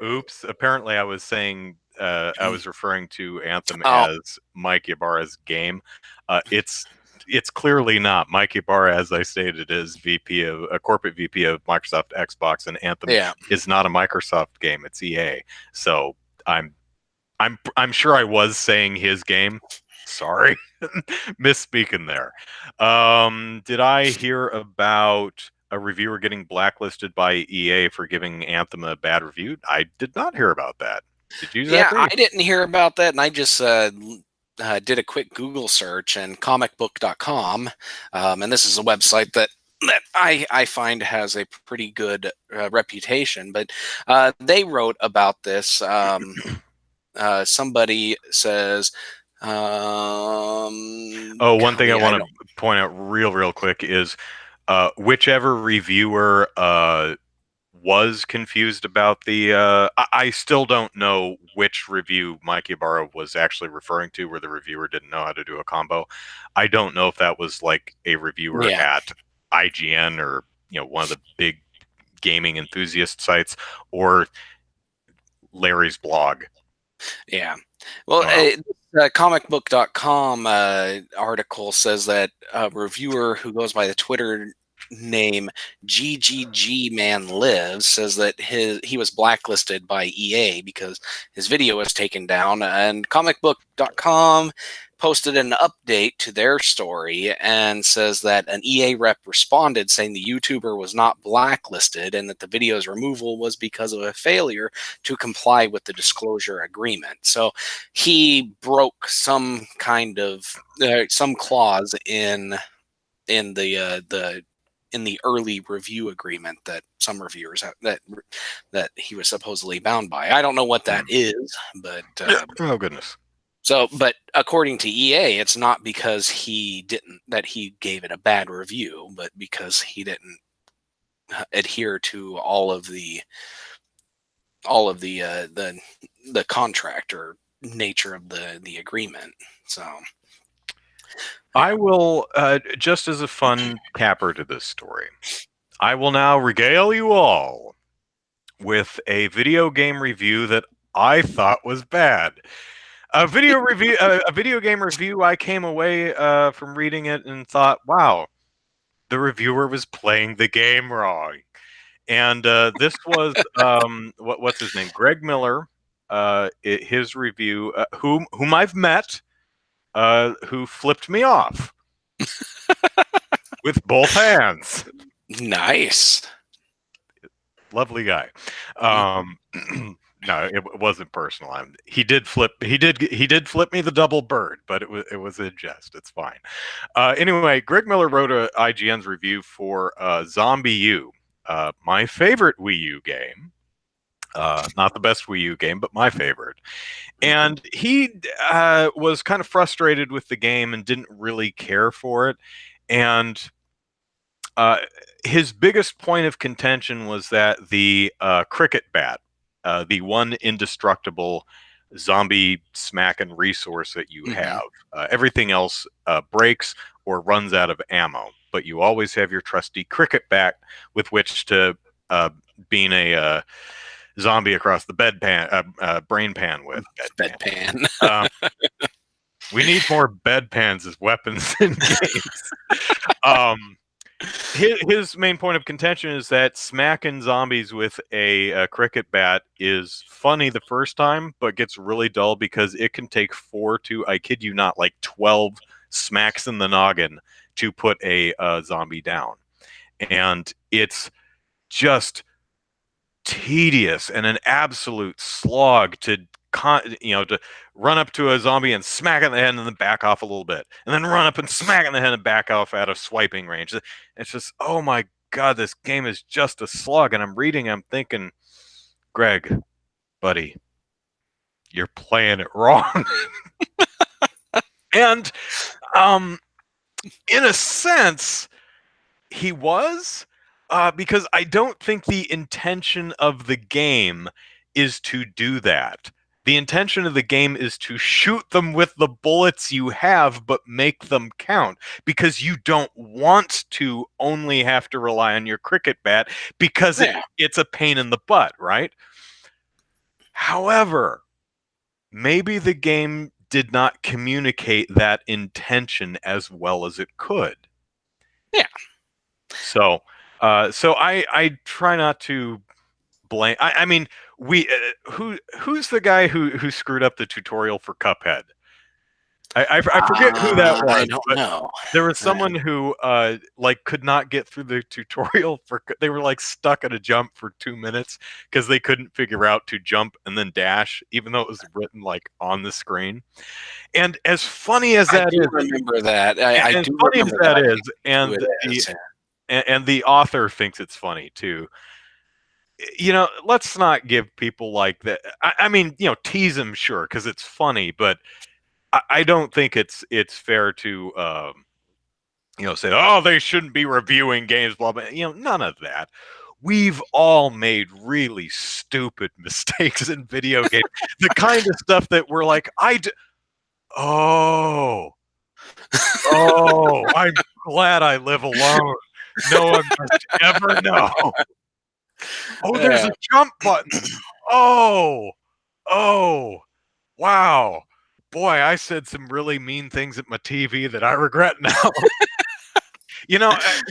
oops. Apparently, I was saying I was referring to Anthem Oh, as Mike Ybarra's game. It's clearly not. Mike Ybarra, as I stated, is a corporate VP of Microsoft Xbox, and Anthem yeah. is not a Microsoft game. It's EA. So I'm sure I was saying his game. Sorry, misspeaking there. Did I hear about a reviewer getting blacklisted by EA for giving Anthem a bad review? I did not hear about that. Did you, Yeah, I Zachary? didn't hear about that, and I just did a quick Google search, and comicbook.com, and this is a website that I find has a pretty good reputation, but they wrote about this. Somebody says, Oh, one thing I golly, I want don't. to point out real quick is whichever reviewer was confused about I still don't know which review Mike Ibarra was actually referring to where the reviewer didn't know how to do a combo. I don't know if that was like a reviewer Yeah, at IGN or one of the big gaming enthusiast sites or Larry's blog. yeah. Well, I don't know. comicbook.com article says that a reviewer who goes by the Twitter name GGG Man Lives says that he was blacklisted by EA because his video was taken down, and comicbook.com posted an update to their story and says that an EA rep responded saying the YouTuber was not blacklisted and that the video's removal was because of a failure to comply with the disclosure agreement. So he broke some kind of some clause in the early review agreement that some reviewers have, that he was supposedly bound by. I don't know what that is, but Oh goodness. but according to EA, it's not because he gave it a bad review, but because he didn't adhere to all of the contract or nature of the agreement. So I will, just as a fun capper to this story, I will now regale you all with a video game review that I thought was bad. A video game review. I came away from reading it and thought, "Wow, the reviewer was playing the game wrong." And this was what's his name, Greg Miller. His review, whom I've met, who flipped me off with both hands. Nice. Lovely guy. No, it wasn't personal. He did flip me the double bird, but it was in jest. It's fine. Anyway, Greg Miller wrote a IGN's review for Zombie U, my favorite Wii U game. Not the best Wii U game, but my favorite. And he was kind of frustrated with the game and didn't really care for it. And his biggest point of contention was that the cricket bat, the one indestructible zombie smacking resource that you have, everything else breaks or runs out of ammo, but you always have your trusty cricket bat with which to beam a zombie across the brain pan with. Bedpan. We need more bedpans as weapons in games. His main point of contention is that smacking zombies with a cricket bat is funny the first time, but gets really dull because it can take 4 to, I kid you not, like 12 smacks in the noggin to put a zombie down. And it's just tedious and an absolute slog to run up to a zombie and smack it in the head and then back off a little bit, and then run up and smack it in the head and back off out of swiping range. It's just, oh my god, this game is just a slog. And I'm thinking, Greg, buddy, you're playing it wrong. And in a sense, he was, because I don't think the intention of the game is to do that. The intention of the game is to shoot them with the bullets you have, but make them count, because you don't want to only have to rely on your cricket bat, because it's a pain in the butt, right? However, maybe the game did not communicate that intention as well as it could. Yeah. So I try not to blame. I mean, who's the guy who screwed up the tutorial for Cuphead? I forget who that was. I don't know. There was someone who could not get through the tutorial they were like stuck at a jump for 2 minutes because they couldn't figure out to jump and then dash, even though it was written like on the screen. And as funny as that is, remember that. I as do funny as remember that that is, and the author thinks it's funny too. Let's not give people like that. I mean, tease them, sure, because it's funny, but I don't think it's fair to say, oh, they shouldn't be reviewing games, blah blah. None of that. We've all made really stupid mistakes in video games. The kind of stuff that we're like, oh, I'm glad I live alone. No one must ever know. Oh, there's a jump button. Oh, wow. Boy, I said some really mean things at my TV that I regret now.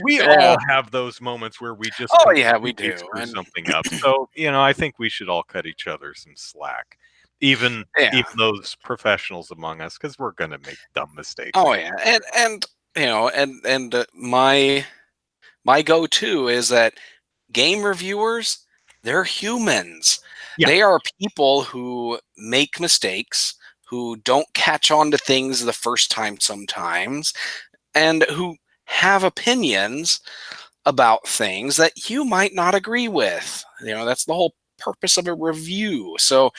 We all have those moments where we just we do screw something up. So, I think we should all cut each other some slack, even those professionals among us, because we're gonna make dumb mistakes. Oh yeah, and my go-to is that game reviewers, they're humans. Yeah. They are people who make mistakes, who don't catch on to things the first time sometimes, and who have opinions about things that you might not agree with. That's the whole purpose of a review. So,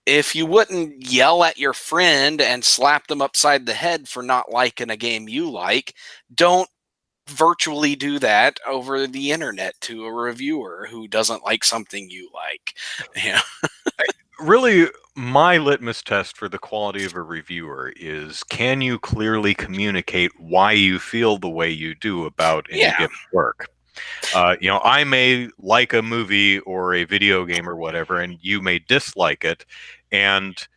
if you wouldn't yell at your friend and slap them upside the head for not liking a game you like, don't virtually do that over the internet to a reviewer who doesn't like something you like. Really, my litmus test for the quality of a reviewer is, can you clearly communicate why you feel the way you do about any given work? I may like a movie or a video game or whatever, and you may dislike it, and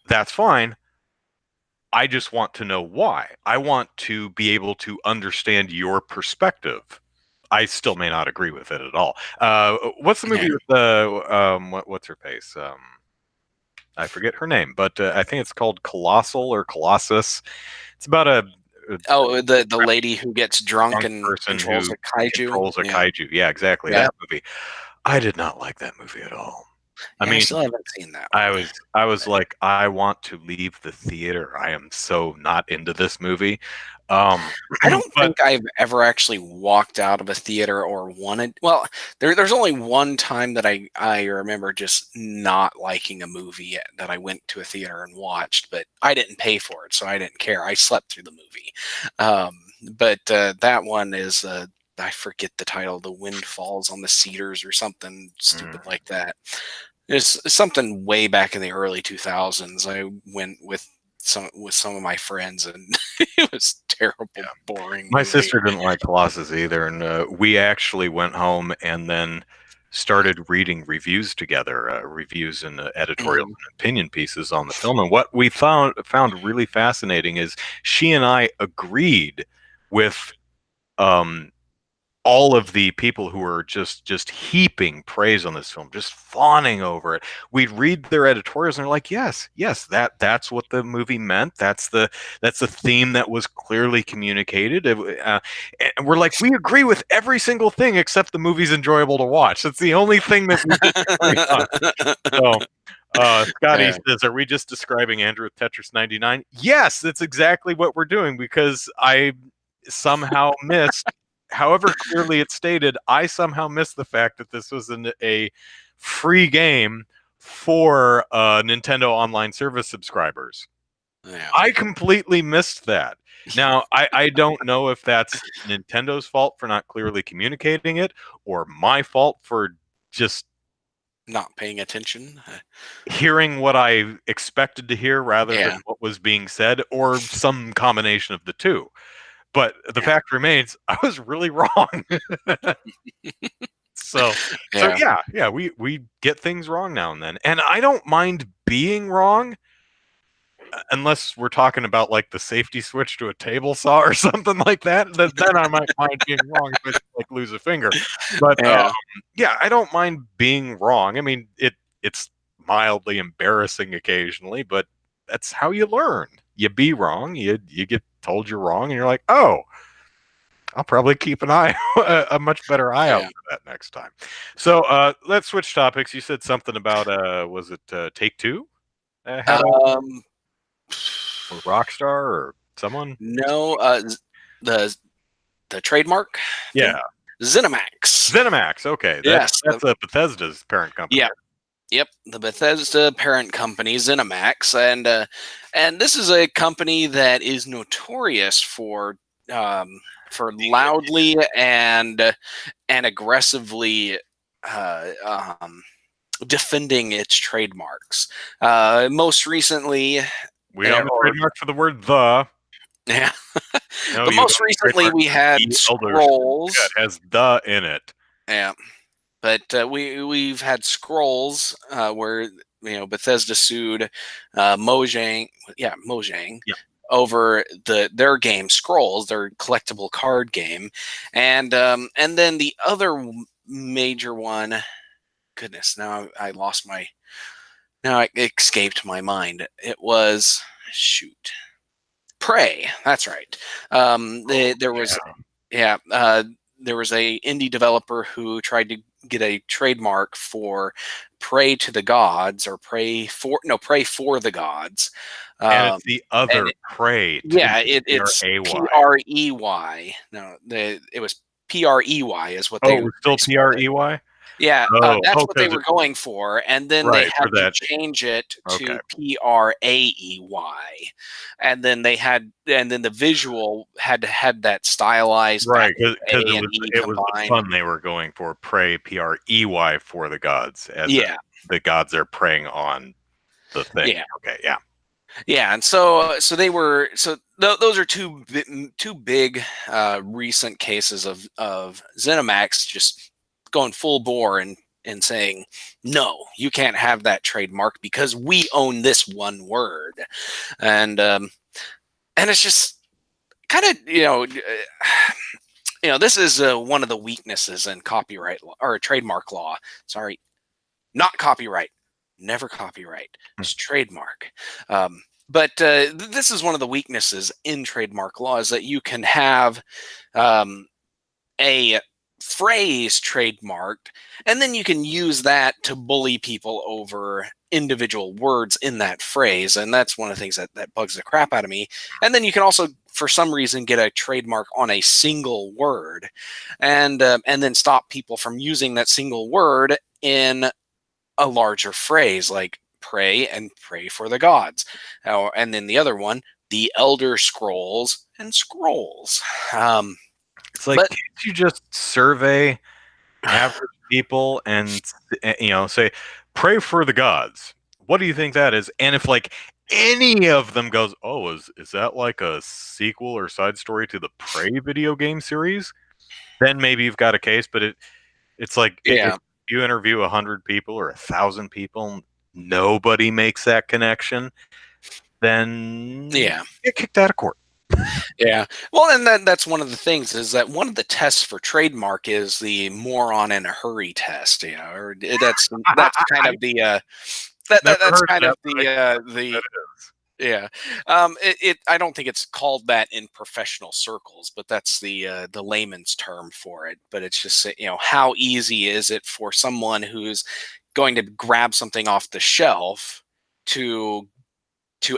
that's fine. I just want to know why. I want to be able to understand your perspective. I still may not agree with it at all. What's the movie with the what's her face? I forget her name, but I think it's called Colossal or Colossus. It's about the lady who gets drunk and person controls who a kaiju. controls a kaiju. Yeah, exactly. Yeah. That movie. I did not like that movie at all. I I mean, still haven't seen that I one. was like, I want to leave the theater. I am so not into this movie. I don't But think I've ever actually walked out of a theater or wanted. Well, there's only one time that I remember just not liking a movie that I went to a theater and watched, but I didn't pay for it, so I didn't care. I slept through the movie. But that one is I forget the title. The Wind Falls on the Cedars or something stupid like that. It's something way back in the early 2000s. I went with some of my friends, and it was terrible, boring my movie. sister didn't like Colossus either, and we actually went home and then started reading reviews together, reviews and editorial and opinion pieces on the film. And what we found really fascinating is she and I agreed with um, all of the people who were just heaping praise on this film, just fawning over it. We'd read their editorials and they're like, yes, that's what the movie meant. That's the theme that was clearly communicated. And we're like, we agree with every single thing except the movie's enjoyable to watch. It's the only thing that we disagree on. So Scotty says, are we just describing Andrew with Tetris 99? Yes, that's exactly what we're doing, because I somehow missed, however clearly it's stated, I somehow missed the fact that this was a free game for Nintendo Online Service subscribers. Yeah. I completely missed that. Now, I don't know if that's Nintendo's fault for not clearly communicating it, or my fault for just not paying attention, hearing what I expected to hear rather than what was being said, or some combination of the two. But the fact remains, I was really wrong. So yeah, we get things wrong now and then, and I don't mind being wrong, unless we're talking about like the safety switch to a table saw or something like that. Then I might mind being wrong if I like lose a finger. But yeah, I don't mind being wrong. I mean, it's mildly embarrassing occasionally, but that's how you learn. You be wrong, you get told you're wrong, and you're like, oh, I'll probably keep an eye, a much better eye out for that next time. So let's switch topics. You said something about was it Take Two? Had or Rockstar or someone? No, the trademark. Yeah, Zenimax. Zenimax. Okay, that's Bethesda's parent company. Yeah. Yep, the Bethesda parent company, Zenimax, and this is a company that is notorious for loudly and aggressively defending its trademarks. Most recently, we have a trademark for the word "the." Yeah, No, but most recently we had Scrolls. It has "the" in it. Yeah. But we've had Scrolls where Bethesda sued Mojang, over their game Scrolls, their collectible card game, and then the other major one. Goodness, now I lost my. Now it escaped my mind. It was Prey. That's right. There was there was a indie developer who tried to get a trademark for Pray to the Gods, or Pray for the Gods. And it's the other Prey. It's Prey. No, it was Prey is what they were still Prey? Yeah, that's what they were going for, and then they had to change it to Praey, and then the visual had that stylized, right? Because it was the fun they were going for. Prey, Prey, for the gods, as the gods are preying on the thing. Yeah. Okay, yeah. Yeah, and so they were those are two big recent cases of Zenimax just going full bore and saying no, you can't have that trademark because we own this one word, and it's just kind of this is one of the weaknesses in copyright law or trademark law. Sorry, not copyright, never copyright. It's trademark. But this is one of the weaknesses in trademark law is that you can have a phrase trademarked, and then you can use that to bully people over individual words in that phrase. And that's one of the things that bugs the crap out of me. And then you can also, for some reason, get a trademark on a single word and then stop people from using that single word in a larger phrase like pray and pray for the gods. And then the other one, the Elder Scrolls and scrolls. It's like, But can't you just survey average people and say, pray for the gods? What do you think that is? And if like any of them goes, oh, is that like a sequel or side story to the Prey video game series? Then maybe you've got a case. But it's like if yeah, you interview 100 people or 1,000 people, nobody makes that connection, then yeah, get kicked out of court. yeah. Well, and that's one of the things is that one of the tests for trademark is the moron in a hurry test. Or that's kind of the Never that's heard kind that, of but I know the what that is. yeah. I don't think it's called that in professional circles, but that's the layman's term for it. But it's just how easy is it for someone who's going to grab something off the shelf to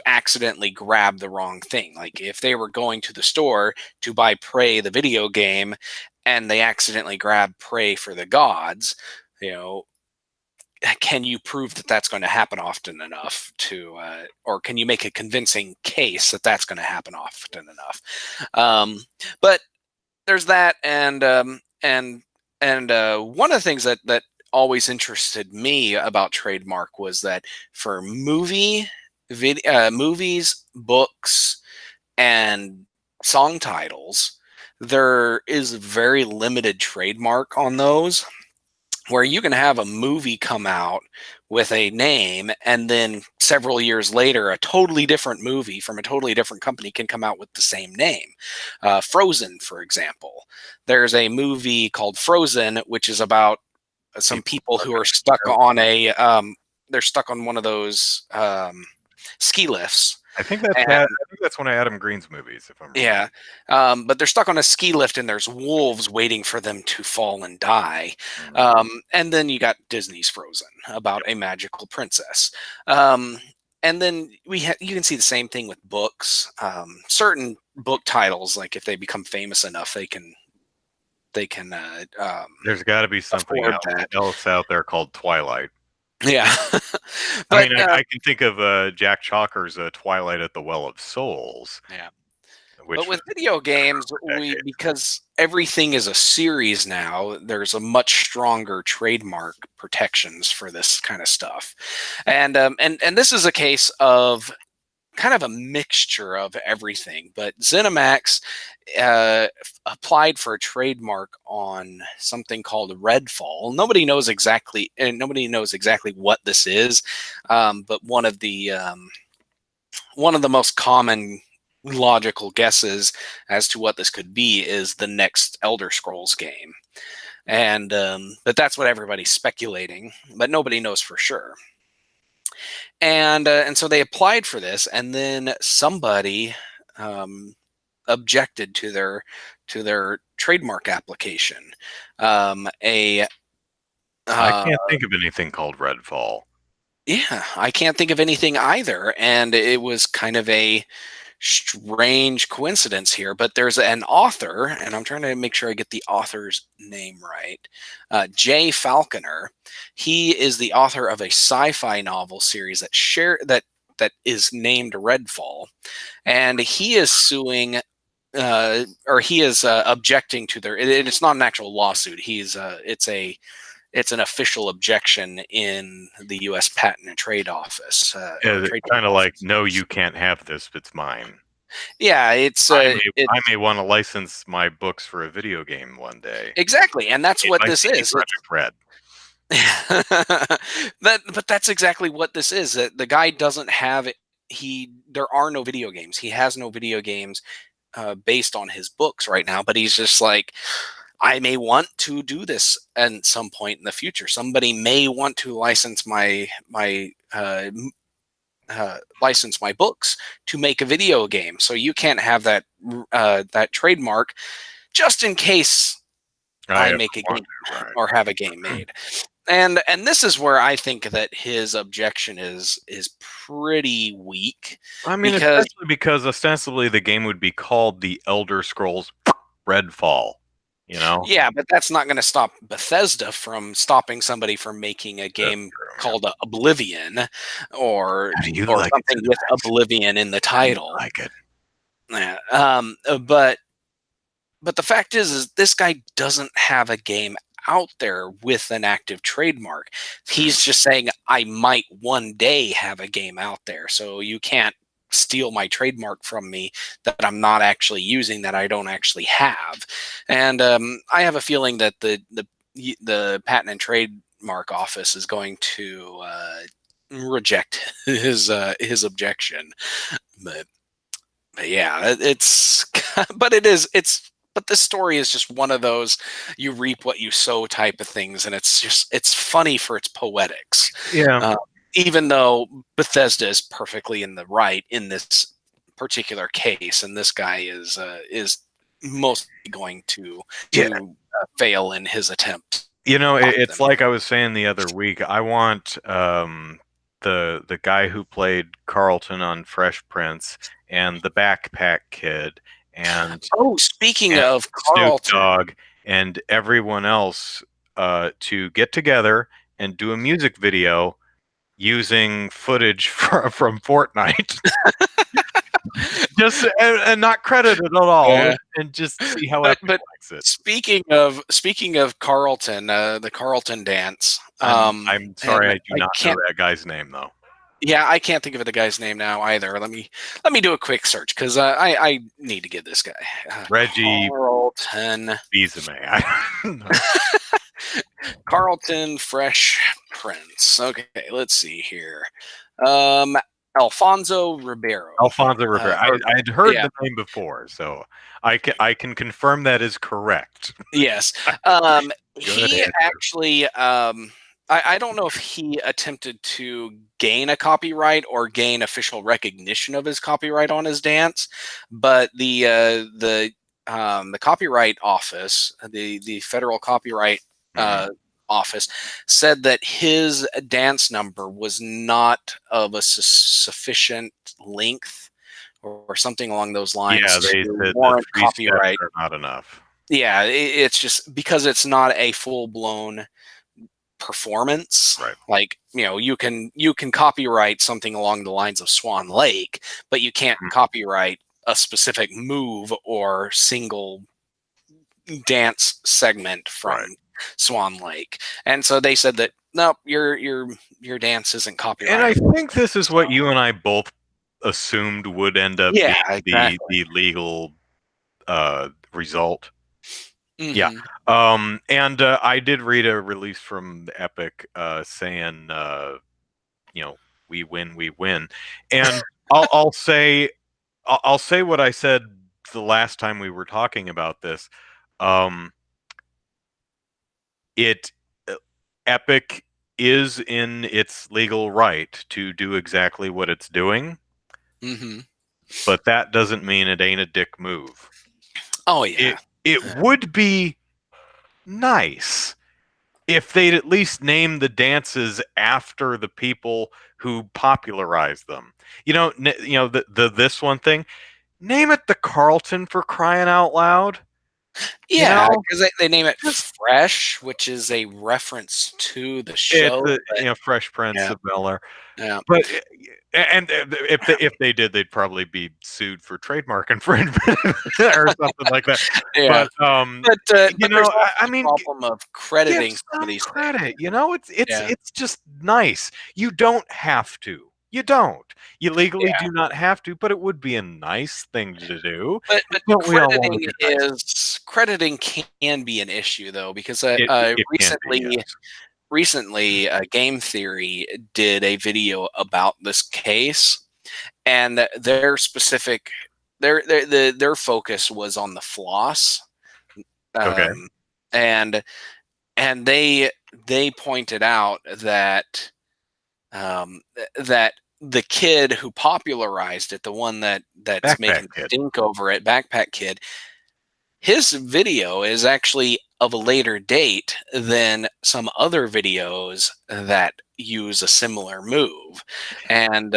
accidentally grab the wrong thing. Like if they were going to the store to buy Prey the video game and they accidentally grab Prey for the gods, you know, can you prove that that's going to happen often enough or can you make a convincing case that that's going to happen often enough? But there's that, and one of the things that always interested me about trademark was that for movies, books, and song titles, there is very limited trademark on those where you can have a movie come out with a name and then several years later a totally different movie from a totally different company can come out with the same name. Frozen, for example, there's a movie called Frozen which is about some people who are stuck on they're stuck on one of those ski lifts. I think that's one of Adam Green's movies, if I'm Yeah, but they're stuck on a ski lift, and there's wolves waiting for them to fall and die. And then you got Disney's Frozen, about a magical princess. And then you can see the same thing with books. Certain book titles, like if they become famous enough, they can There's got to be something else out there called Twilight. Yeah, I mean, I can think of Jack Chalker's Twilight at the Well of Souls. Yeah. Which But with video games, because everything is a series now, there's a much stronger trademark protections for this kind of stuff, and this is a case of kind of a mixture of everything. But Zenimax applied for a trademark on something called Redfall. Nobody knows exactly what this is, but one of the most common logical guesses as to what this could be is the next Elder Scrolls game. And but that's what everybody's speculating, but nobody knows for sure. And so they applied for this, and then somebody objected to their trademark application. I can't think of anything called Redfall. Yeah, I can't think of anything either, and it was kind of a strange coincidence here, but there's an author, and I'm trying to make sure I get the author's name right. Jay Falconer. He is the author of a sci-fi novel series that is named Redfall, and he is suing, or he is objecting to their. It's not an actual lawsuit. It's a it's an official objection in the U.S. Patent and Trade Office. Or Kind of trademark like, office. no, you can't have this. It's mine. Yeah, it's I may want to license my books for a video game one day. exactly, and that's It what might this be is. Project Red. But that's exactly what this is. That the guy doesn't have it. There are no video games. He has no video games based on his books right now. But he's just like, I may want to do this at some point in the future. Somebody may want to license license my books to make a video game. So you can't have that trademark just in case I I ever make a want game to, right? or have a game made. And this is where I think that his objection is pretty weak I mean, because especially because ostensibly the game would be called The Elder Scrolls Redfall. You know, yeah, but that's not going to stop Bethesda from stopping somebody from making a that's game true. called Oblivion or How do you or like it, something with Zenimax? Oblivion in the How do you title. like it? Yeah, but the fact is this guy doesn't have a game out there with an active trademark. He's just saying, I might one day have a game out there. So you can't steal my trademark from me that I'm not actually using, that I don't actually have. And I have a feeling that the Patent and Trademark Office is going to reject his objection. But but yeah, it's but but this story is just one of those you reap what you sow type of things, and it's funny for its poetics. Yeah. Uh, Even though Bethesda is perfectly in the right in this particular case, and this guy is mostly going to Yeah. fail in his attempt. It's like I was saying the other week. I want the guy who played Carlton on Fresh Prince and the Backpack Kid and Oh, speaking and of Snoop Carlton, Dogg and everyone else to get together and do a music video using footage from Fortnite. Just and not credited at all, yeah. and just see how but Epic but likes it. speaking of Carlton, the Carlton dance. I'm sorry, And I do I not know can't. that guy's name though. Yeah, I can't think of the guy's name now either. Let me do a quick search because I need to get this guy. Reggie Carlton Bizame. I don't know. Carlton Fresh Prince. Okay, let's see here. Um, Alfonso Ribeiro. Alfonso Rivera. I'd heard Yeah. the name before, so I can confirm that is correct. Yes. Good He answer. actually, I don't know if he attempted to gain a copyright or gain official recognition of his copyright on his dance, but the copyright office, the federal copyright Mhm. office, said that his dance number was not of a sufficient length or something along those lines Yeah, they to said the warrant 3 steps copyright. are not enough. Yeah, it's just because it's not a full blown performance. Right. Like, you can copyright something along the lines of Swan Lake, but you can't Mhm. copyright a specific move or single dance segment Right. from Swan Lake. And so they said that no, your dance isn't And I copyrighted. think this is what you and I both assumed would end up Yeah, being exactly. the legal result. Yeah. Hmm. And I did read a release from Epic saying we win, we win. And I'll say I'll say what I said the last time we were talking about this. Um, it Epic is in its legal right to do exactly what it's doing, Hmm. but that doesn't mean it ain't a dick move. Oh It yeah. it would be nice if they'd at least name the dances after the people who popularized them. The this one thing. Name it the Carlton for crying out loud. You Yeah, know, because they name it just Fresh, which is a reference to the it's show. But Fresh Prince yeah, of Bel-Air. yeah. But And if they did, they'd probably be sued for trademark infringement or something like that. Yeah. But But there's also I the mean, problem of give crediting some of some these things. credit. It's Yeah. it's just nice. You don't have to. You don't. You legally Yeah. do not have to, but it would be a nice thing to do. But Don't we all want to crediting be nice? can be an issue though, because It can be, yes. recently Game Theory did a video about this case, and their focus was on the floss, Okay. um, and they pointed out that that the kid who popularized it, the one that's Backpack making kid. stink over it, Backpack Kid, his video is actually of a later date than some other videos that use a similar move, and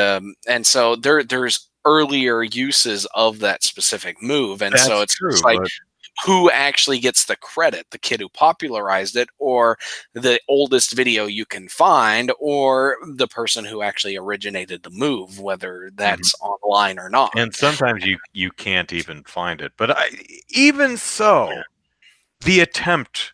so there's earlier uses of that specific move, and so That's it's just true, like, but who actually gets the credit, the kid who popularized it, or the oldest video you can find, or the person who actually originated the move, whether mhm. that's online or not. And sometimes you can't even find it. But even so, the attempt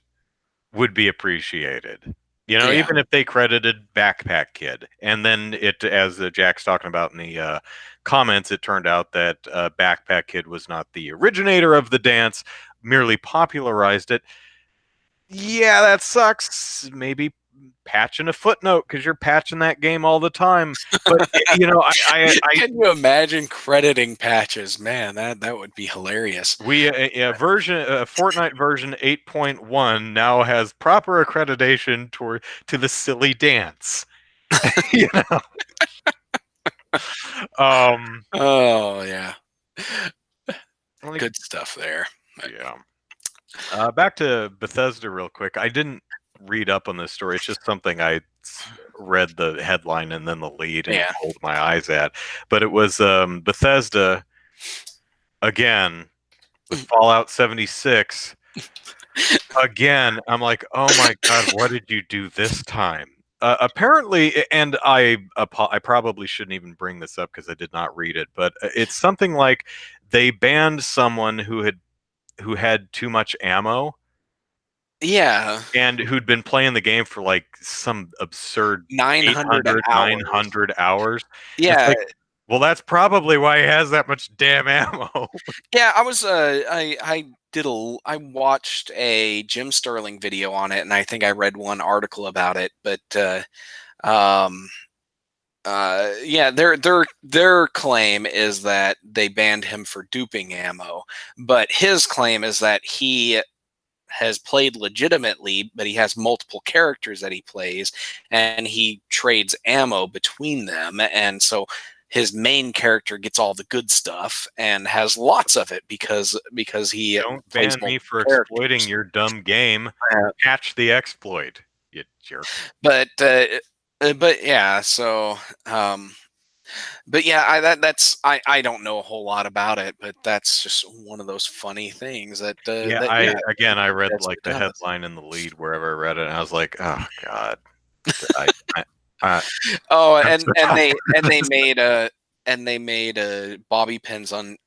would be appreciated. Yeah. Even if they credited Backpack Kid, and then as Jack's talking about in the comments, it turned out that Backpack Kid was not the originator of the dance, merely popularized it. Yeah, that sucks. Maybe patching a footnote because you're patching that game all the time. But Can you imagine crediting patches? Man, that would be hilarious. Fortnite version 8.1 now has proper accreditation to the silly dance. you know. Um, Oh yeah, like good stuff there. yeah. Back to Bethesda real quick. I didn't read up on this story. It's just something I read the headline and then the lead and Yeah. rolled my eyes at. But it was Bethesda again with Fallout 76. Again, I'm like, oh my god, what did you do this time? Apparently, and I probably shouldn't even bring this up because I did not read it, but it's something like they banned someone who had too much ammo Yeah, and who'd been playing the game for like some absurd 900 800, hours. 900 hours. It's Yeah, like, well, that's probably why he has that much damn ammo. yeah. I watched a Jim Sterling video on it, and I think I read one article about it. But um, yeah, their claim is that they banned him for duping ammo, but his claim is that he has played legitimately, but he has multiple characters that he plays, and he trades ammo between them, and so his main character gets all the good stuff and has lots of it because he Don't plays ban me multiple for exploiting characters. your dumb game. Catch the exploit, you jerk. But but yeah, so but yeah, I don't know a whole lot about it, but that's just one of those funny things Yeah, that yeah, I read that's like what the it does. headline in the lead wherever I read it, and I was like, oh god, I, I, I Oh, I'm and so they made bobby pins un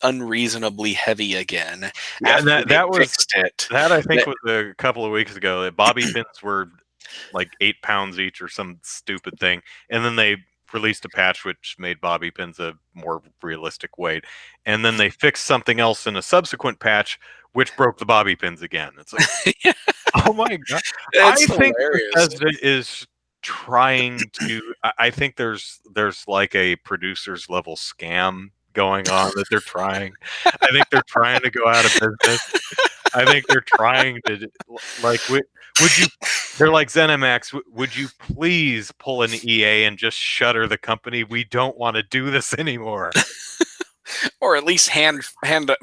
unreasonably heavy again yeah, after they that was fixed it. that I think That- was a couple of weeks ago. That Bobby pins were like 8 pounds each or some stupid thing, and then they released a patch which made bobby pins a more realistic weight, and then they fixed something else in a subsequent patch which broke the bobby pins again. It's like, oh my god! I it's think hilarious. Bethesda is trying to. I think there's like a producer's level scam going on that they're trying. I think they're trying to go out of business. I think they're trying to like. Would you? They're like Zenimax. Would you please pull an EA and just shutter the company? We don't want to do this anymore. Or at least hand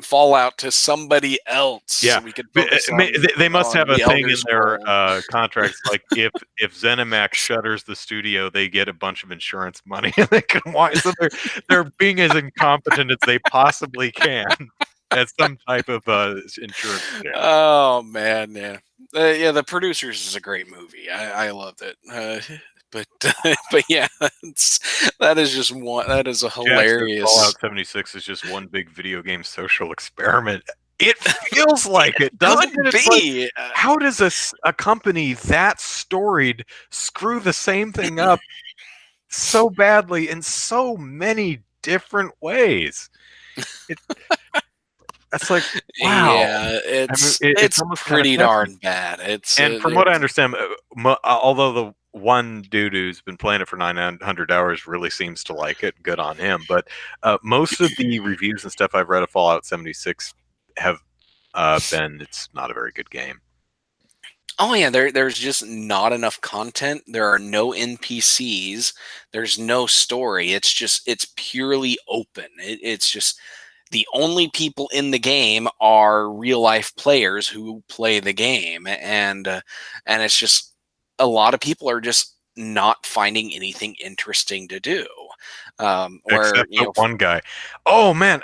Fallout to somebody else Yeah, so we could focus they must have on a the thing Elder in their Scrolls. contracts like if ZeniMax shutters the studio, they get a bunch of insurance money and they can watch. So they're being as incompetent as they possibly can as some type of insurance scam. Oh man, yeah, yeah. The Producers is a great movie. I loved it. But but yeah, that is just one. That is a Jack says hilarious. Fallout 76 is just one big video game social experiment. It feels like it, doesn't Could it? It's be. like, how does a company that storied screw the same thing up so badly in so many different ways? That's like, wow. Yeah, it's It's almost kind of pretty touching. darn bad. It's And from what I understand, although the one dude who's been playing it for 900 hours really seems to like it, good on him. But most of the reviews and stuff I've read of Fallout 76 have been it's not a very good game. Oh yeah, there's just not enough content. There are no NPCs. There's no story. It's purely open. It's just the only people in the game are real life players who play the game, and it's just a lot of people are just not finding anything interesting to do. Except the one guy. Oh man,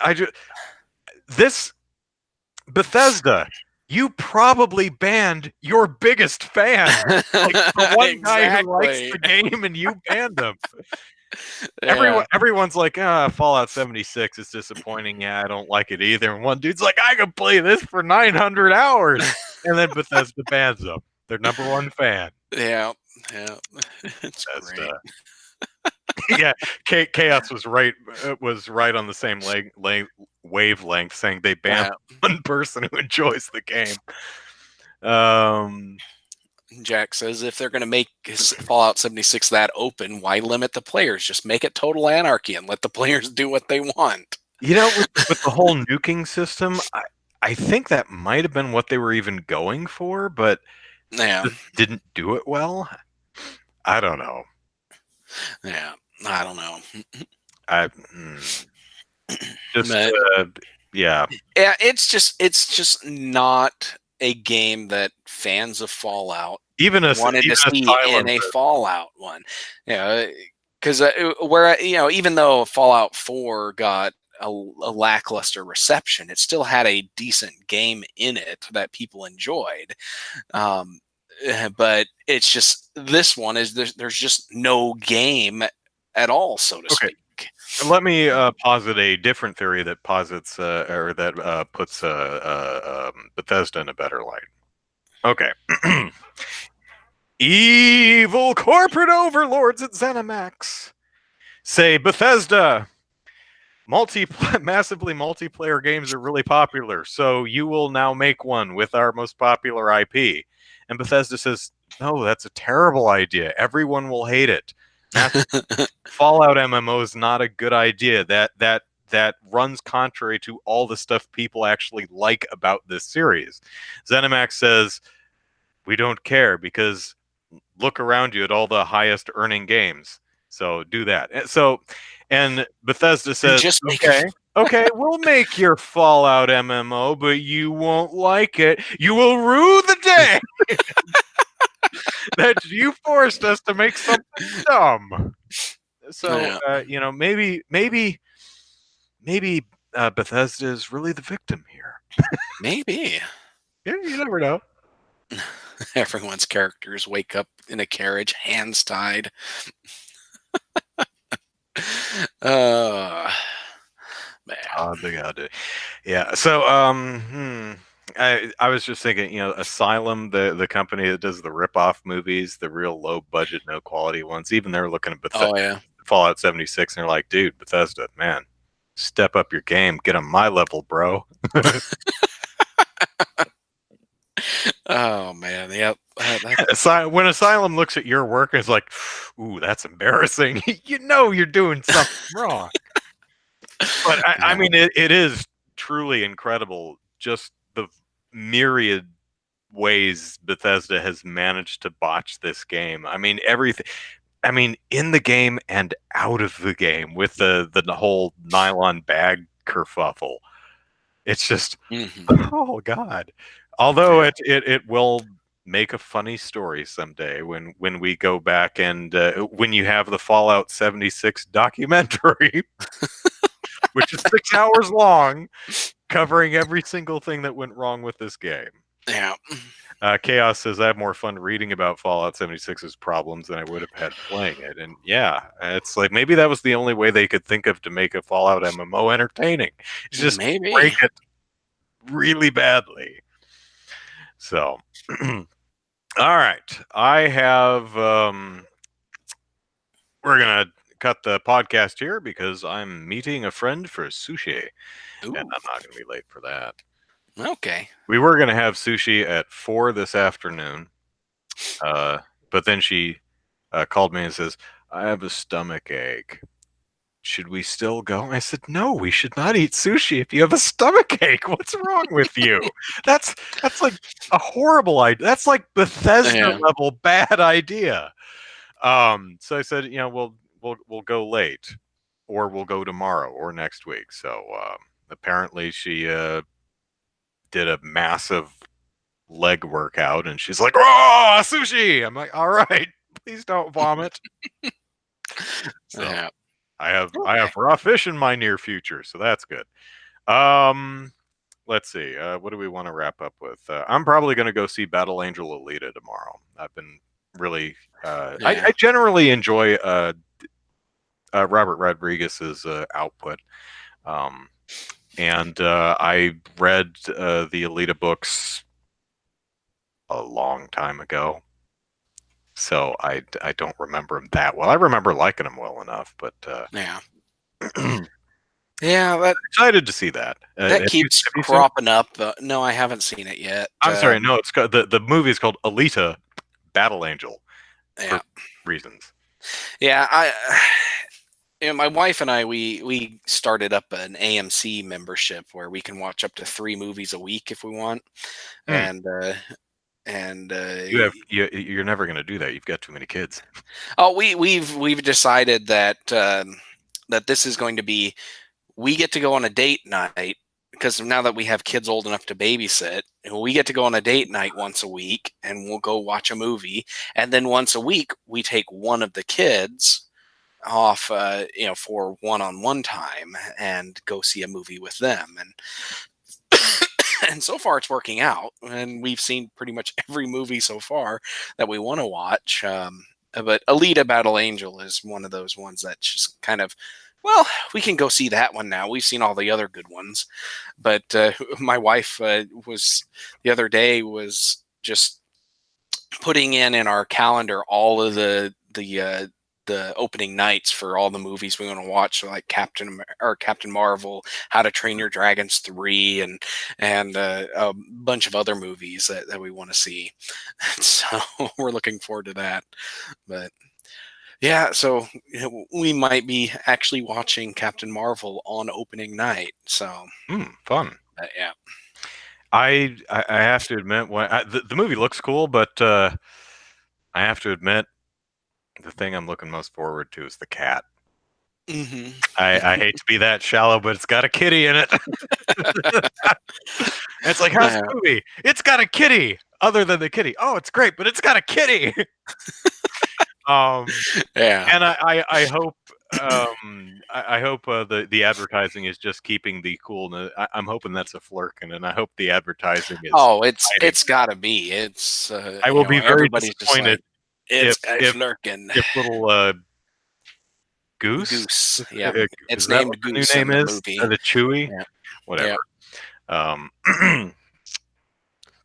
this Bethesda. You probably banned your biggest fan, like the one guy who likes the game, and you banned him. Yeah. Everyone's like, Fallout 76 is disappointing. Yeah, I don't like it either. And one dude's like, I can play this for 900 hours. And then Bethesda bans them. Their number one fan. Yeah. It's Bethesda. Yeah, Chaos was right on the same wavelength, saying they banned one person who enjoys the game. Jack says if they're going to make Fallout 76 that open, why limit the players? Just make it total anarchy and let the players do what they want. You know, with the whole nuking system, I think that might have been what they were even going for, but didn't do it well. I don't know. Yeah, I don't know. Yeah, it's just not a game that fans of Fallout wanted to see in a Fallout one. Yeah, because even though Fallout 4 got a lackluster reception, it still had a decent game in it that people enjoyed. But it's just this one is there's just no game at all, so to speak. Let me posit a different theory that posits or that puts Bethesda in a better light. Okay. Evil corporate overlords at Zenimax say, Bethesda, massively multiplayer games are really popular, so you will now make one with our most popular IP. And Bethesda says, no, that's a terrible idea. Everyone will hate it. Fallout MMO is not a good idea. That runs contrary to all the stuff people actually like about this series. Zenimax says, we don't care because look around you at all the highest earning games. So do that. And Bethesda says, okay, we'll make your Fallout MMO, but you won't like it. You will rue the day that you forced us to make something dumb. So, maybe Bethesda is really the victim here. Maybe. Yeah, you never know. Everyone's characters wake up in a carriage, hands tied. Man. Yeah. So, I was just thinking, Asylum, the company that does the rip-off movies, the real low budget, no quality ones, even they're looking at Fallout 76 and they're like, dude, Bethesda, man, step up your game, get on my level, bro. Oh man, yep. When Asylum looks at your work and is like, ooh, that's embarrassing, you're doing something wrong. But I mean, it is truly incredible, just the myriad ways Bethesda has managed to botch this game. I mean, everything. I mean, in the game and out of the game with the whole nylon bag kerfuffle. It's just, oh god. Although it will make a funny story someday when we go back and when you have the Fallout 76 documentary, which is 6 hours long, covering every single thing that went wrong with this game. Yeah. Chaos says I have more fun reading about Fallout 76's problems than I would have had playing it. And yeah, it's like maybe that was the only way they could think of to make a Fallout MMO entertaining. It's just break Maybe. it really badly. So, all right. I have, we're going to cut the podcast here because I'm meeting a friend for sushi. Ooh. And I'm not going to be late for that. Okay. We were going to have sushi at 4 this afternoon. But then she called me and says, I have a stomach ache. Should we still go? I said, no, we should not eat sushi if you have a stomach ache. What's wrong with you? That's like a horrible idea. That's like Bethesda level bad idea. So I said, we'll go late, or we'll go tomorrow or next week. So apparently she did a massive leg workout, and she's like, "Oh, sushi!" I'm like, "All right, please don't vomit." So I have raw fish in my near future, so that's good. Let's see. What do we want to wrap up with? I'm probably going to go see Battle Angel Alita tomorrow. I've been really. I generally enjoy Robert Rodriguez's output. And I read the Alita books a long time ago, so I don't remember him that well. I remember liking him well enough, but yeah, that excited to see that. That keeps cropping up. No, I haven't seen it yet. I'm sorry, no, it's the movie is called Alita: Battle Angel for reasons. Yeah, my wife and I, we started up an AMC membership where we can watch up to 3 movies a week if we want, and you're never going to do that. You've got too many kids. Oh, we've decided that that this is going to be, we get to go on a date night, because now that we have kids old enough to babysit, we get to go on a date night once a week, and we'll go watch a movie, and then once a week we take one of the kids off, for one-on-one time and go see a movie with them, and and so far it's working out, and we've seen pretty much every movie so far that we want to watch. But Alita Battle Angel is one of those ones that's just kind of, well, we can go see that one now. We've seen all the other good ones. But my wife was the other day was just putting in our calendar all of the opening nights for all the movies we want to watch, so like Captain Marvel, How to Train Your Dragons 3, and a bunch of other movies that we want to see. So we're looking forward to that. But yeah, so we might be actually watching Captain Marvel on opening night. So fun. Yeah. I have to admit, the movie looks cool, but I have to admit, the thing I'm looking most forward to is the cat. Mm-hmm. I hate to be that shallow, but it's got a kitty in it. It's like, how's the movie? It's got a kitty. Other than the kitty, oh, it's great, but it's got a kitty. And I hope I hope the advertising is just keeping the coolness. I'm hoping that's a flirkin, and I hope the advertising is. Oh, it's got to be. It's. I will be very disappointed if little Goose. Yeah, it's named Goose. New name in is the movie. The Chewy. Yeah. Whatever. Yeah.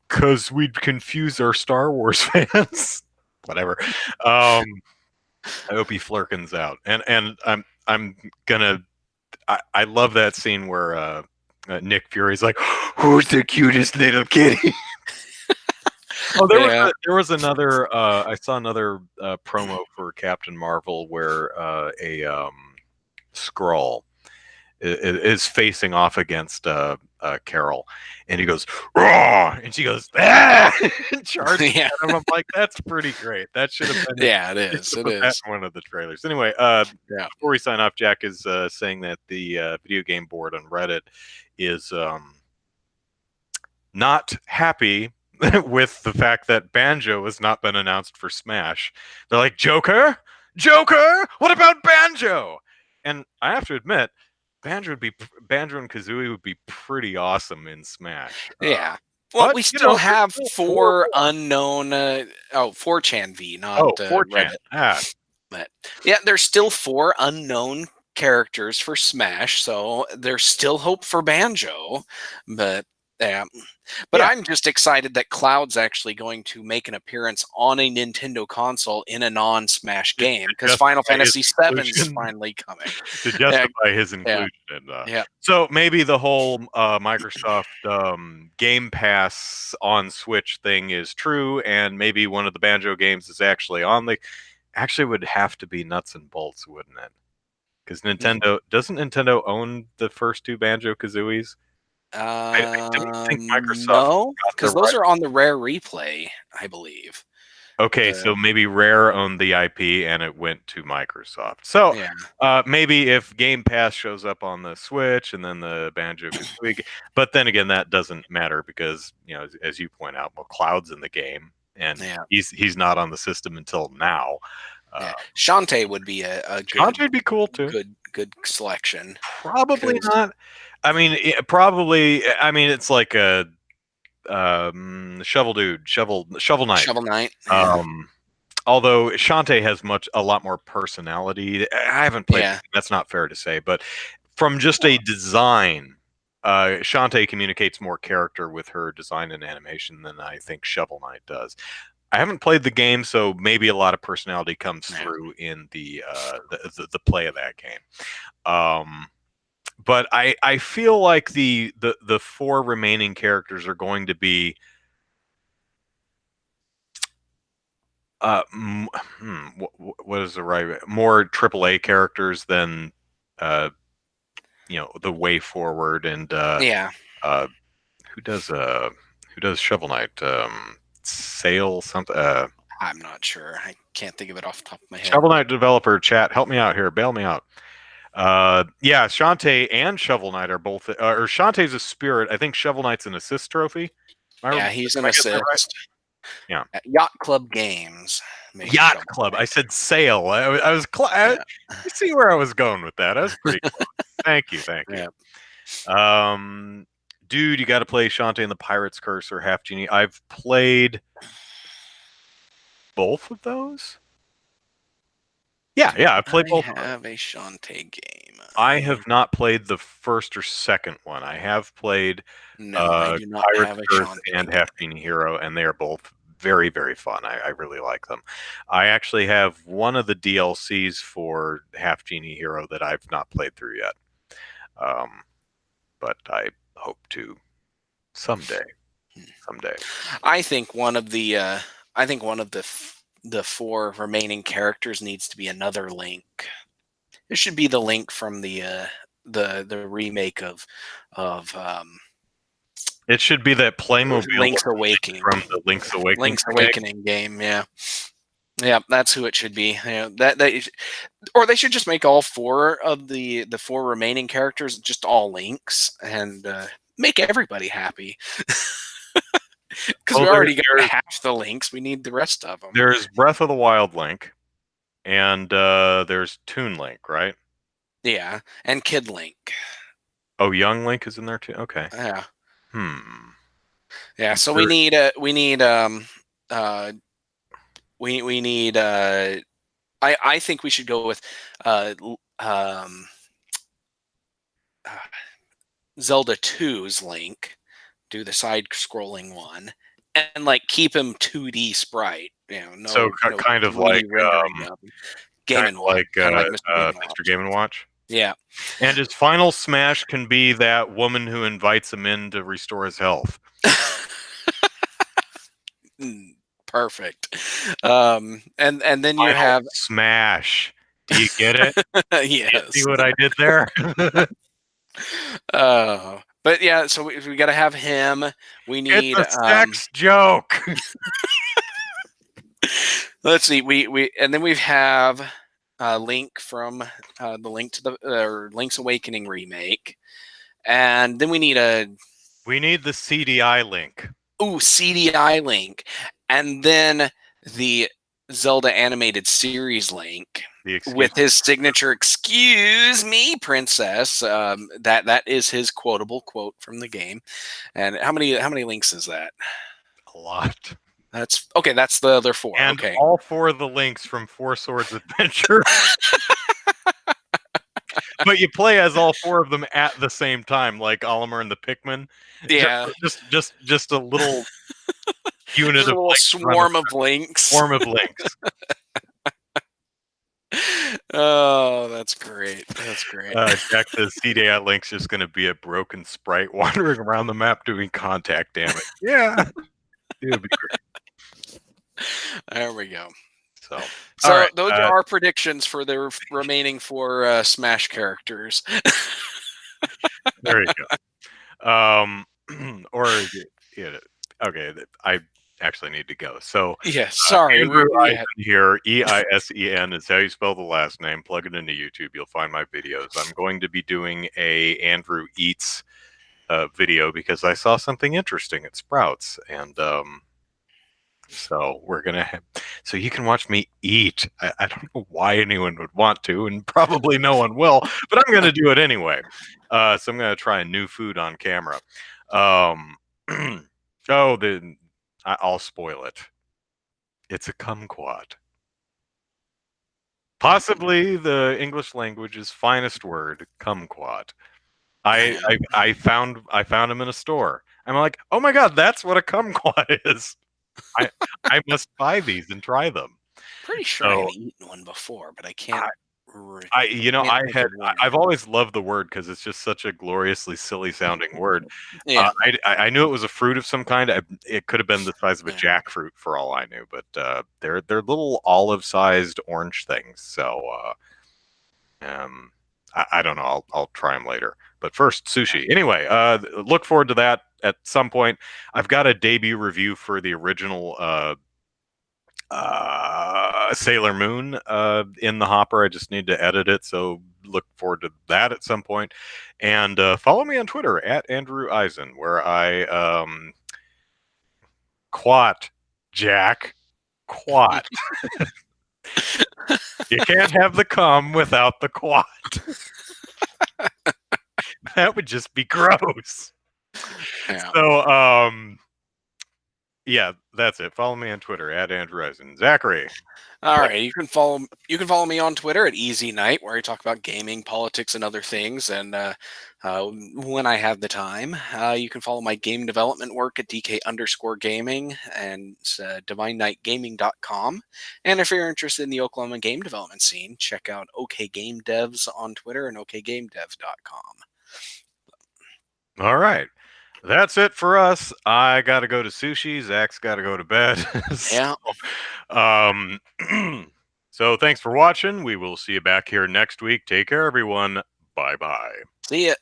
Because we'd confuse our Star Wars fans. Whatever. I hope he flirkins out, and I'm gonna. I love that scene where Nick Fury's like, "Who's the cutest little kitty?" Oh, there was another. I saw another promo for Captain Marvel where a Skrull is facing off against Carol, and he goes raw, and she goes ah, and charges at him. I'm like, that's pretty great. That should have been it is. It is one of the trailers. Anyway, before we sign off, Jack is saying that the video game board on Reddit is not happy with the fact that Banjo has not been announced for Smash. They're like, Joker, what about Banjo? And I have to admit, Banjo and Kazooie would be pretty awesome in Smash. Yeah. Well, But we you still know, there's have still four 4 more. unknown 4chan V, not Oh, 4chan. Reddit. Ah, But yeah, there's still 4 unknown characters for Smash, so there's still hope for Banjo. But yeah, but yeah. I'm just excited that Cloud's actually going to make an appearance on a Nintendo console in a non-Smash To game because Final justify his Fantasy VII's inclusion. finally coming. To Yeah, justify his yeah, inclusion. And yeah, so maybe the whole Microsoft Game Pass on Switch thing is true, and maybe one of the Banjo games is actually on the. Actually, would have to be nuts and bolts, wouldn't it? Because Nintendo doesn't Nintendo own the first 2 Banjo Kazooies? I don't think Microsoft No, got the because those right. are on the Rare Replay, I believe. Okay, The so maybe Rare owned the IP and it went to Microsoft. So Yeah, maybe if Game Pass shows up on the Switch and then the Banjo Kazooie, but then again, that doesn't matter because as you point out, well, Cloud's in the game and yeah, he's not on the system until now. yeah. Uh, Shantae would be a Shantae'd be cool too. good selection. Probably 'Cause not. I mean, probably. I mean, it's like a shovel knight. Shovel Knight, yeah, Um, although Shantae has a lot more personality. I haven't played. yeah, That's not fair to say, but from just a design, Shantae communicates more character with her design and animation than I think Shovel Knight does. I haven't played the game, so maybe a lot of personality comes yeah. through in the play of that game. But I feel like the 4 remaining characters are going to be what is the right more AAA characters than uh the Way Forward and Yeah, uh who does Shovel Knight Sail something I'm not sure. I can't think of it off the top of my head. Shovel Knight developer chat, help me out here, bail me out. Yeah, Shantae and Shovel Knight are both or Shantae's a spirit. I think Shovel Knight's an assist trophy. Yeah, he's an Am I getting that right? assist. Yeah. Yacht Club Games makes Yacht Shovel Club. Knight. I said sail. I was Yeah, you see where I was going with that. That was pretty close. Thank you. yeah. Dude, you got to play Shantae and the Pirate's Curse or Half Genie. I've played both of those. Yeah, I've played both of them. I have a Shantae game. I have not played the first or second one. I have played No, I do not Pirate's have a Curse Shantae and game. Half Genie Hero, and they are both very, very fun. I really like them. I actually have one of the DLCs for Half Genie Hero that I've not played through yet, but I hope to someday. Someday. I think one of the the 4 remaining characters needs to be another Link. It should be the Link from the remake of It should be that Playmobil Link's Awakening. from the Link's Awakening. Link's Awakening game, yeah. Yeah, that's who it should be. Or they should just make all 4 of the 4 remaining characters just all Links and make everybody happy. Because we already got half the Links, we need the rest of them. There's Breath of the Wild Link, and there's Toon Link, right? Yeah, and Kid Link. Oh, Young Link is in there too. Okay. Yeah. Yeah. So we need I think we should go with Zelda 2's Link, do the side-scrolling one, and like keep him 2D sprite. So kind of like Game and Watch, Mr. Game and Watch. Yeah. And his final smash can be that woman who invites him in to restore his health. Perfect. And then you have smash. Do you get it? Yes. You see what I did there? But yeah, so we got to have him. We need it's a sex joke. Let's see. We and then we have Link from the Link to the Link's Awakening remake, and then we need the CDI Link. Ooh, CDI Link, and then the Zelda animated series Link, The excuse. with his signature "Excuse me, princess." That is his quotable quote from the game. And how many links is that? A lot. That's okay. That's the other 4. And okay. all 4 of the links from Four Swords Adventure. But you play as all 4 of them at the same time, like Olimar and the Pikmin. Yeah. Just a little unit Just a of little swarm of links. Swarm of links. Oh, that's great. That's great. Jack says CDI link's just going to be a broken sprite wandering around the map doing contact damage. Yeah, it would be great. There we go. So right, those are our predictions for the remaining 4 Smash characters. There you go. Okay, I actually need to go. So yeah, sorry. Andrew Eisen here, Eisen is how you spell the last name. Plug it into YouTube. You'll find my videos. I'm going to be doing a Andrew Eats video because I saw something interesting at Sprouts, and so we're gonna have, so you can watch me eat. I don't know why anyone would want to, and probably no one will, but I'm gonna do it anyway. So I'm gonna try a new food on camera. Then I'll spoil it. It's a kumquat. Possibly the English language's finest word, kumquat. I found him in a store. I'm like, oh my god, that's what a kumquat is. I must buy these and try them. Pretty sure I've eaten one before, but I can't. I've always loved the word because it's just such a gloriously silly sounding word. Yeah. I knew it was a fruit of some kind. It could have been the size of a jackfruit for all I knew, but they're little olive-sized orange things. So I don't know. I'll try them later. But first, sushi. Anyway, look forward to that at some point. I've got a debut review for the original Sailor Moon in the hopper. I just need to edit it, so look forward to that at some point. And follow me on Twitter at Andrew Eisen, where I quat Jack quat. You can't have the cum without the quat. That would just be gross. Yeah. So yeah, that's it. Follow me on Twitter at Andrew Eisen. Zachary. All right, you can follow me on Twitter at Easy Night, where I talk about gaming, politics, and other things. And when I have the time, you can follow my game development work at DK_gaming and DivineKnightGaming.com. And if you're interested in the Oklahoma game development scene, check out OK Game Devs on Twitter and OKGameDevs.com. All right. That's it for us. I got to go to sushi. Zach's got to go to bed. So thanks for watching. We will see you back here next week. Take care, everyone. Bye-bye. See ya.